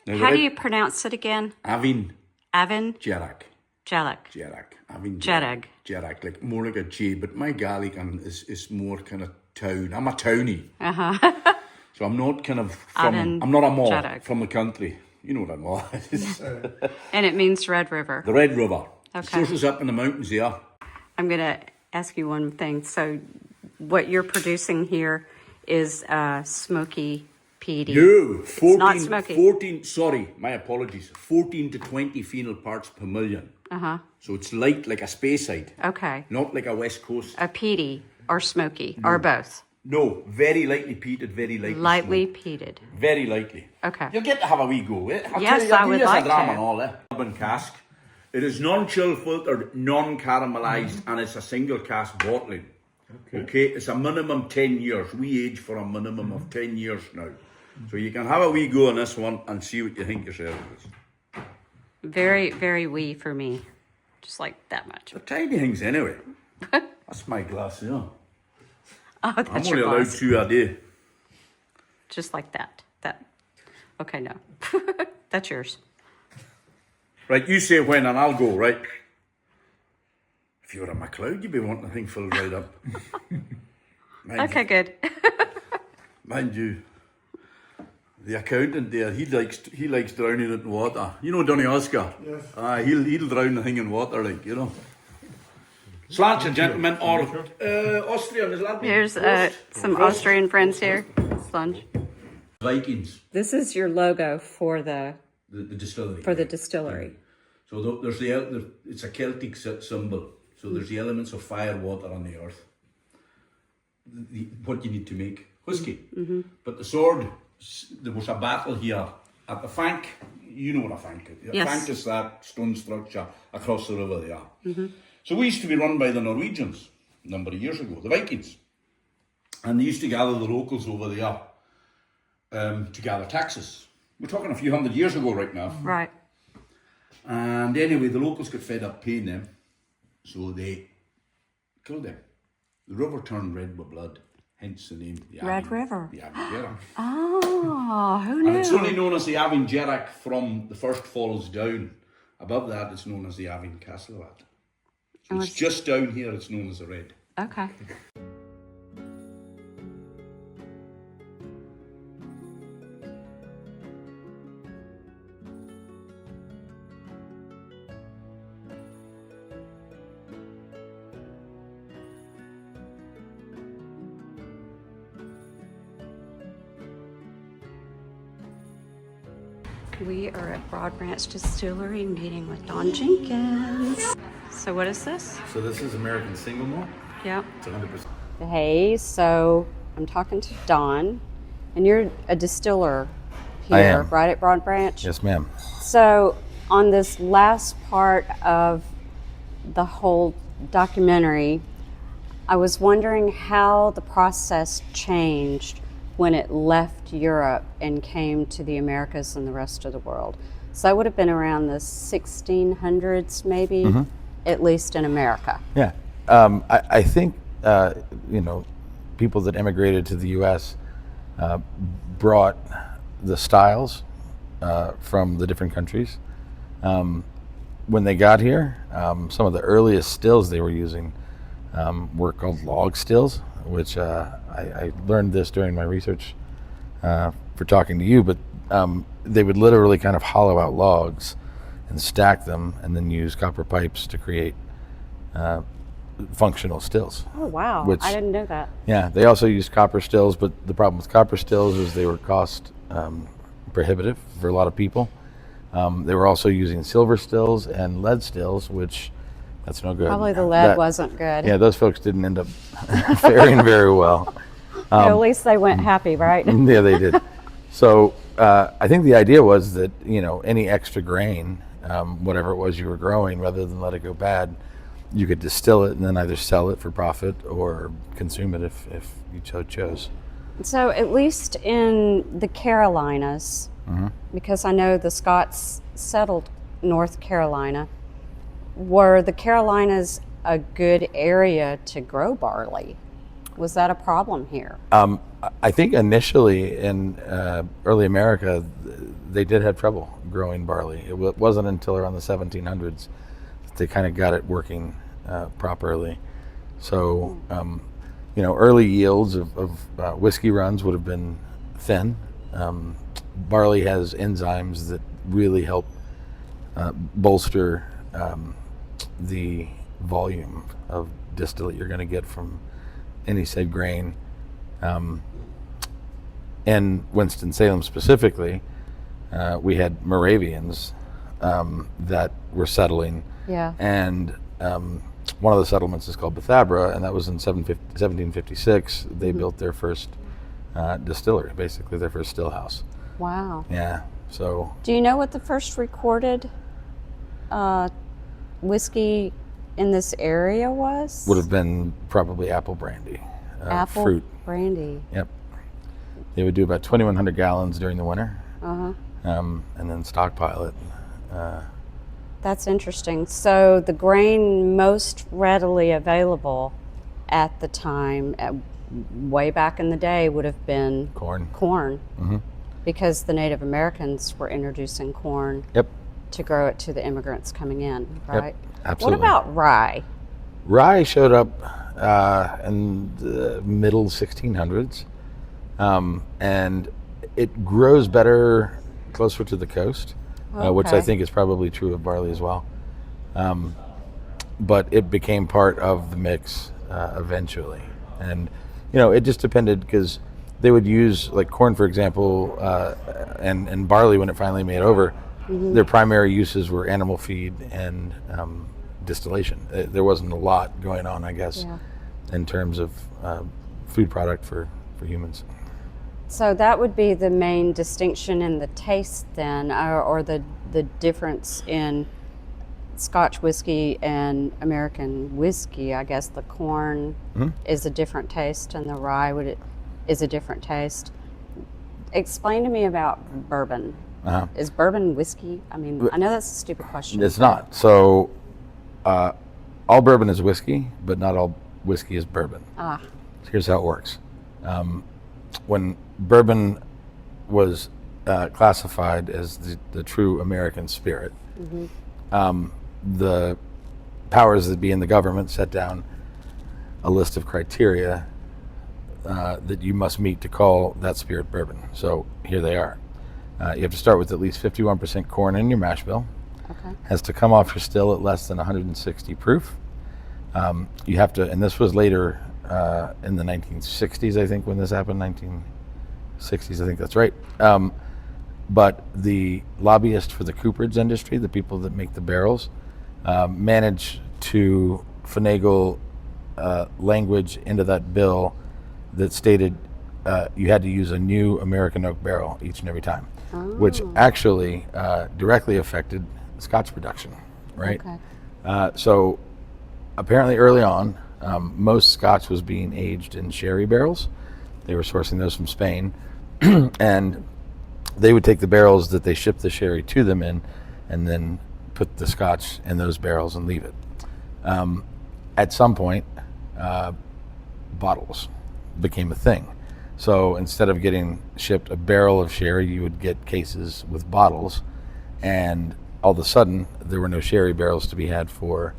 [SPEAKER 1] How do you pronounce it again?
[SPEAKER 6] Avin
[SPEAKER 1] Avin?
[SPEAKER 6] Jarak.
[SPEAKER 1] Jarrack.
[SPEAKER 4] I mean
[SPEAKER 1] Jarrag.
[SPEAKER 4] Jarrack, like more like a J, but my Gaelic is more kind of town. I'm a townie. So I'm not kind of from, I'm not a mall
[SPEAKER 1] Jarrag.
[SPEAKER 4] from the country. You know what a mall is.
[SPEAKER 1] And it means Red River.
[SPEAKER 4] The Red River.
[SPEAKER 1] Okay.
[SPEAKER 4] Sources up in the mountains there.
[SPEAKER 1] I'm going to ask you one thing. So what you're producing here is smoky peaty.
[SPEAKER 4] No, 14,
[SPEAKER 1] not smoky.
[SPEAKER 4] 14, sorry, my apologies. 14 to 20 phenol parts per million. So it's light like a Speyside.
[SPEAKER 1] Okay.
[SPEAKER 4] Not like a West Coast.
[SPEAKER 1] A peaty or smoky or both?
[SPEAKER 4] No, very lightly peated, very lightly
[SPEAKER 1] Lightly
[SPEAKER 4] smoked.
[SPEAKER 1] peated.
[SPEAKER 4] Very lightly.
[SPEAKER 1] Okay.
[SPEAKER 4] You'll get to have a wee go, eh?
[SPEAKER 1] Yes, I would like
[SPEAKER 4] drama
[SPEAKER 1] to.
[SPEAKER 4] and all, eh? Bourbon cask. It is non-chill filtered, non-caramelized, and it's a single cask bottling. Okay. It's a minimum 10 years. We age for a minimum of 10 years now. So you can have a wee go on this one and see what you think yourself is.
[SPEAKER 1] Very, very wee for me. Just like that much.
[SPEAKER 4] They're tiny things anyway. That's my glass, yeah.
[SPEAKER 1] Oh,
[SPEAKER 4] I'm
[SPEAKER 1] that's
[SPEAKER 4] only
[SPEAKER 1] your
[SPEAKER 4] allowed
[SPEAKER 1] glass.
[SPEAKER 4] 2 a day.
[SPEAKER 1] Just like that. Okay, no. That's yours.
[SPEAKER 4] Right, you say when and I'll go, right? If you were a MacLeod, you'd be wanting the thing filled right up.
[SPEAKER 1] Okay, good.
[SPEAKER 4] Mind you, the accountant there, he likes drowning it in water. You know Donny Oscar? Yes. He'll drown the thing in water, like, you know. Sláinte, gentlemen, or Austrian, is that?
[SPEAKER 1] Here's some Austrian friends here. Slunge.
[SPEAKER 4] Vikings.
[SPEAKER 1] This is your logo for the
[SPEAKER 4] distillery.
[SPEAKER 1] For the distillery.
[SPEAKER 4] So there's it's a Celtic symbol. So there's the elements of fire, water, and the earth. What you need to make whiskey. But the sword, there was a battle here at the Fank. You know what a Fank is.
[SPEAKER 1] Yes.
[SPEAKER 4] A Fank is that stone structure across the river there. So we used to be run by the Norwegians a number of years ago, the Vikings. And they used to gather the locals over there to gather taxes. We're talking a few hundred years ago right now.
[SPEAKER 1] Right.
[SPEAKER 4] And anyway, the locals got fed up paying them, so they killed them. The river turned red with blood, hence the name. The
[SPEAKER 1] Red River.
[SPEAKER 4] The Avon Jarrack.
[SPEAKER 1] Oh, who knew?
[SPEAKER 4] And it's only known as the Avon Jarrack from the first falls down. Above that, it's known as the Avon Castlevat. So it's just down here, it's known as the Red.
[SPEAKER 1] Okay. We are at Broad Branch Distillery meeting with Don Jenkins. So what is this?
[SPEAKER 6] So this is American single malt.
[SPEAKER 1] Yeah.
[SPEAKER 6] It's 100%.
[SPEAKER 1] Hey, so I'm talking to Don, and you're a distiller here,
[SPEAKER 6] I am.
[SPEAKER 1] right at Broad Branch?
[SPEAKER 6] Yes, ma'am.
[SPEAKER 1] So on this last part of the whole documentary, I was wondering how the process changed when it left Europe and came to the Americas and the rest of the world. So that would have been around the 1600s, maybe, at least in America.
[SPEAKER 6] Yeah. I think, people that immigrated to the U.S. Brought the styles from the different countries. When they got here, some of the earliest stills they were using were called log stills, which I learned this during my research for talking to you, but they would literally kind of hollow out logs and stack them and then use copper pipes to create functional stills.
[SPEAKER 1] Oh, wow.
[SPEAKER 6] Which,
[SPEAKER 1] I didn't know that.
[SPEAKER 6] Yeah, they also used copper stills, but the problem with copper stills is they were cost prohibitive for a lot of people. They were also using silver stills and lead stills, which that's no good.
[SPEAKER 1] Probably the lead wasn't good.
[SPEAKER 6] Yeah, those folks didn't end up faring very well.
[SPEAKER 1] At least they went happy, right?
[SPEAKER 6] Yeah, they did. So I think the idea was that, any extra grain, whatever it was you were growing, rather than let it go bad, you could distill it and then either sell it for profit or consume it if you chose.
[SPEAKER 1] So at least in the Carolinas, because I know the Scots settled North Carolina, were the Carolinas a good area to grow barley? Was that a problem here?
[SPEAKER 6] I think initially in early America, they did have trouble growing barley. It wasn't until around the 1700s that they kind of got it working properly. So, early yields of whiskey runs would have been thin. Barley has enzymes that really help bolster the volume of distillate you're going to get from any said grain. In Winston-Salem specifically, we had Moravians that were settling.
[SPEAKER 1] Yeah.
[SPEAKER 6] And one of the settlements is called Bethabara, and that was in 1756. They built their first distillery, basically their first still house.
[SPEAKER 1] Wow.
[SPEAKER 6] Yeah. So.
[SPEAKER 1] Do you know what the first recorded whiskey in this area was?
[SPEAKER 6] Would have been probably apple brandy.
[SPEAKER 1] Apple
[SPEAKER 6] fruit.
[SPEAKER 1] brandy.
[SPEAKER 6] Yep. They would do about 2,100 gallons during the winter, and then stockpile it.
[SPEAKER 1] That's interesting. So the grain most readily available at the time, way back in the day, would have been
[SPEAKER 6] Corn.
[SPEAKER 1] Mm-hmm. Because the Native Americans were introducing corn
[SPEAKER 6] Yep.
[SPEAKER 1] to grow it to the immigrants coming in, right?
[SPEAKER 6] Yep. Absolutely.
[SPEAKER 1] What about rye?
[SPEAKER 6] Rye showed up in the middle 1600s, and it grows better closer to the coast, which I
[SPEAKER 1] Okay.
[SPEAKER 6] think is probably true of barley as well. But it became part of the mix eventually. And, it just depended because they would use, like corn, for example, and barley when it finally made over, their primary uses were animal feed and distillation. There wasn't a lot going on, I guess, in terms of food product for humans.
[SPEAKER 1] So that would be the main distinction in the taste then, or the difference in Scotch whiskey and American whiskey. I guess the corn is a different taste and the rye is a different taste. Explain to me about bourbon. Is bourbon whiskey? I mean, I know that's a stupid question.
[SPEAKER 6] It's not. So all bourbon is whiskey, but not all whiskey is bourbon. Here's how it works. When bourbon was classified as the true American spirit, the powers that be in the government set down a list of criteria that you must meet to call that spirit bourbon. So here they are. You have to start with at least 51% corn in your mash bill.
[SPEAKER 1] Okay.
[SPEAKER 6] Has to come off your still at less than 160 proof. You have to, and this was later in the 1960s, I think, when this happened, 1960s, I think that's right. But the lobbyists for the cooperage industry, the people that make the barrels, managed to finagle language into that bill that stated you had to use a new American oak barrel each and every time, which actually directly affected Scotch production, right?
[SPEAKER 1] Okay.
[SPEAKER 6] So apparently early on, most Scotch was being aged in sherry barrels. They were sourcing those from Spain, and they would take the barrels that they shipped the sherry to them in, and then put the Scotch in those barrels and leave it. At some point, bottles became a thing. So instead of getting shipped a barrel of sherry, you would get cases with bottles, and all of a sudden there were no sherry barrels to be had for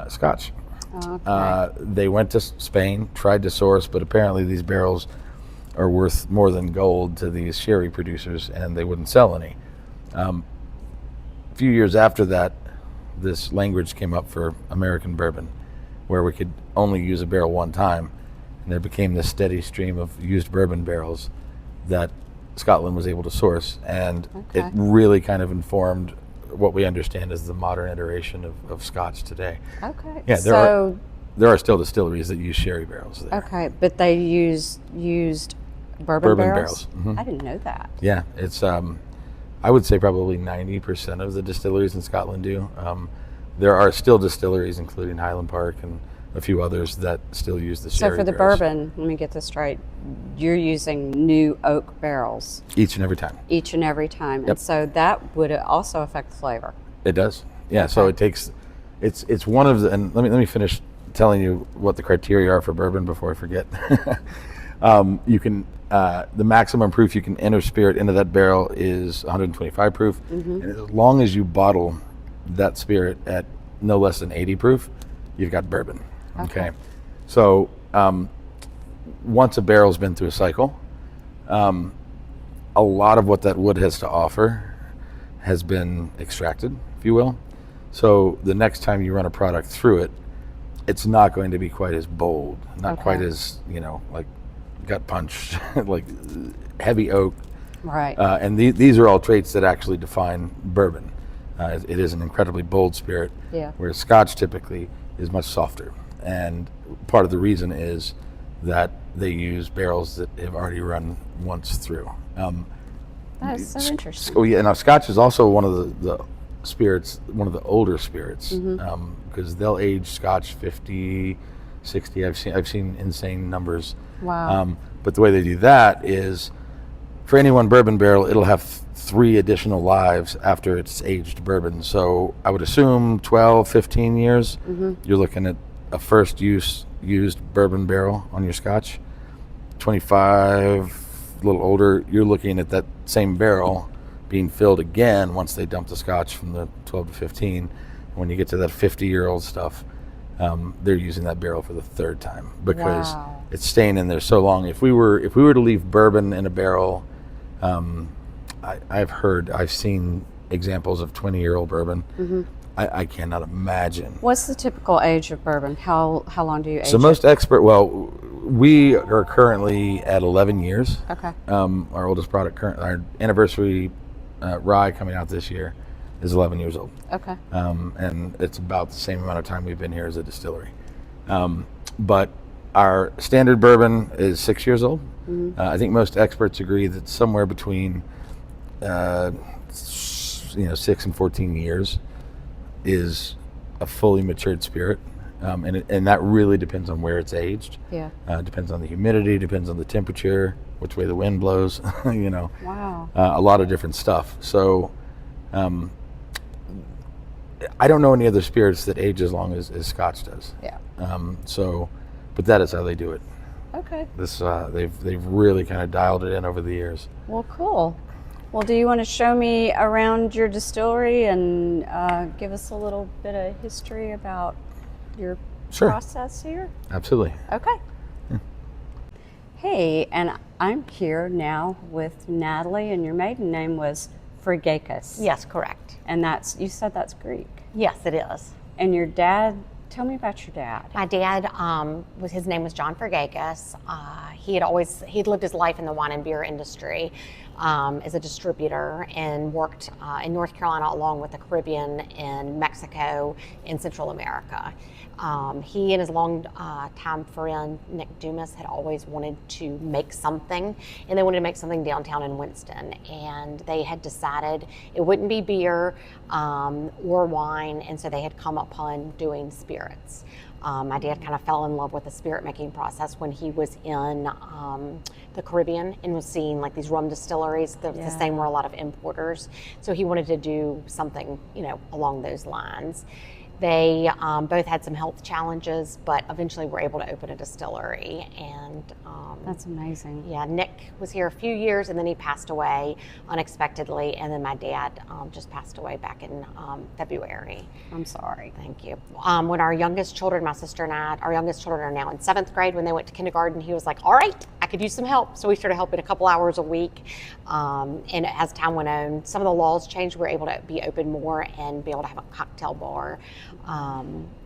[SPEAKER 6] Scotch.
[SPEAKER 1] Okay.
[SPEAKER 6] They went to Spain, tried to source, but apparently these barrels are worth more than gold to these sherry producers, and they wouldn't sell any. A few years after that, this language came up for American bourbon, where we could only use a barrel one time, and there became this steady stream of used bourbon barrels that Scotland was able to source, and it really kind of informed what we understand as the modern iteration of Scotch today.
[SPEAKER 1] Okay.
[SPEAKER 6] Yeah,
[SPEAKER 1] so
[SPEAKER 6] there are still distilleries that use sherry barrels there.
[SPEAKER 1] okay, but they used bourbon barrels.
[SPEAKER 6] Mhm.
[SPEAKER 1] I didn't know that.
[SPEAKER 6] Yeah, it's I would say probably 90% of the distilleries in Scotland do. There are still distilleries, including Highland Park and a few others, that still use the sherry
[SPEAKER 1] So for the
[SPEAKER 6] barrels.
[SPEAKER 1] bourbon, let me get this straight. You're using new oak barrels
[SPEAKER 6] Each and every time.
[SPEAKER 1] each and every time,
[SPEAKER 6] Yep.
[SPEAKER 1] and so that would also affect the flavor.
[SPEAKER 6] It does. Yeah. So it takes. It's one of the. And let me finish telling you what the criteria are for bourbon before I forget. You can the maximum proof you can enter spirit into that barrel is 125 proof, and as long as you bottle that spirit at no less than 80 proof, you've got bourbon. Okay. So once a barrel's been through a cycle, a lot of what that wood has to offer has been extracted, if you will. So the next time you run a product through it, it's not going to be quite as bold, not quite as, like gut punch, like heavy oak.
[SPEAKER 1] Right.
[SPEAKER 6] And these are all traits that actually define bourbon. It is an incredibly bold spirit, whereas Scotch typically is much softer. And part of the reason is that they use barrels that have already run once through.
[SPEAKER 1] That is so interesting.
[SPEAKER 6] Oh yeah, now Scotch is also one of the spirits, one of the older spirits, because they'll age Scotch 50, 60. I've seen insane numbers.
[SPEAKER 1] Wow.
[SPEAKER 6] But the way they do that is, for any one bourbon barrel, it'll have 3 additional lives after it's aged bourbon. So I would assume 12, 15 years, you're looking at a first used bourbon barrel on your Scotch. 25, a little older, you're looking at that same barrel being filled again once they dump the Scotch from the 12 to 15. When you get to that 50-year-old stuff, they're using that barrel for the 3rd time because it's staying in there so long. If we were to leave bourbon in a barrel, I've seen examples of 20-year-old bourbon. I cannot imagine.
[SPEAKER 1] What's the typical age of bourbon? How long do you age
[SPEAKER 6] So most we are currently at 11 years.
[SPEAKER 1] Okay.
[SPEAKER 6] Our oldest product, our anniversary rye coming out this year is 11 years old.
[SPEAKER 1] Okay.
[SPEAKER 6] And it's about the same amount of time we've been here as a distillery. But our standard bourbon is 6 years old. I think most experts agree that somewhere between 6 and 14 years is a fully matured spirit. And that really depends on where it's aged.
[SPEAKER 1] Yeah.
[SPEAKER 6] Depends on the humidity, depends on the temperature, which way the wind blows,
[SPEAKER 1] Wow.
[SPEAKER 6] a lot of different stuff. So I don't know any other spirits that age as long as Scotch does.
[SPEAKER 1] Yeah.
[SPEAKER 6] But that is how they do it.
[SPEAKER 1] Okay.
[SPEAKER 6] They've really kind of dialed it in over the years.
[SPEAKER 1] Well, cool. Well, do you want to show me around your distillery and give us a little bit of history about your process here?
[SPEAKER 6] Absolutely.
[SPEAKER 1] Okay. Hey, and I'm here now with Natalie, and your maiden name was Frigakis.
[SPEAKER 7] Yes, correct.
[SPEAKER 1] And you said that's Greek.
[SPEAKER 7] Yes, it is.
[SPEAKER 1] And your dad, tell me about your dad.
[SPEAKER 7] My dad, his name was John Frigakis. He'd lived his life in the wine and beer industry as a distributor and worked in North Carolina along with the Caribbean and Mexico and Central America. He and his long-time friend, Nick Dumas, had always wanted to make something, and they wanted to make something downtown in Winston. And they had decided it wouldn't be beer or wine, and so they had come upon doing spirits. My dad kind of fell in love with the spirit making process when he was in the Caribbean and was seeing like these rum distilleries. The same were a lot of importers. So he wanted to do something, along those lines. They both had some health challenges, but eventually were able to open a distillery. And
[SPEAKER 1] That's amazing.
[SPEAKER 7] yeah, Nick was here a few years, and then he passed away unexpectedly. And then my dad just passed away back in February.
[SPEAKER 1] I'm sorry.
[SPEAKER 7] Thank you. When our youngest children, my sister and I, our youngest children are now in 7th grade. When they went to kindergarten, he was like, all right, I could use some help. So we started helping a couple hours a week. And as time went on, some of the laws changed. We were able to be open more and be able to have a cocktail bar.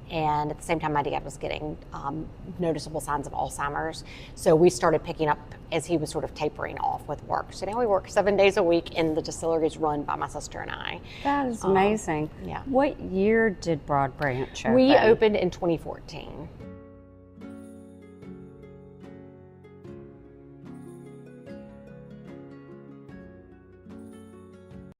[SPEAKER 7] And at the same time, my dad was getting noticeable signs of Alzheimer's. So we started picking up as he was sort of tapering off with work. So now we work 7 days a week, and the distillery is run by my sister and I.
[SPEAKER 1] That is amazing.
[SPEAKER 7] Yeah.
[SPEAKER 1] What year did Broad Branch open?
[SPEAKER 7] We opened in 2014.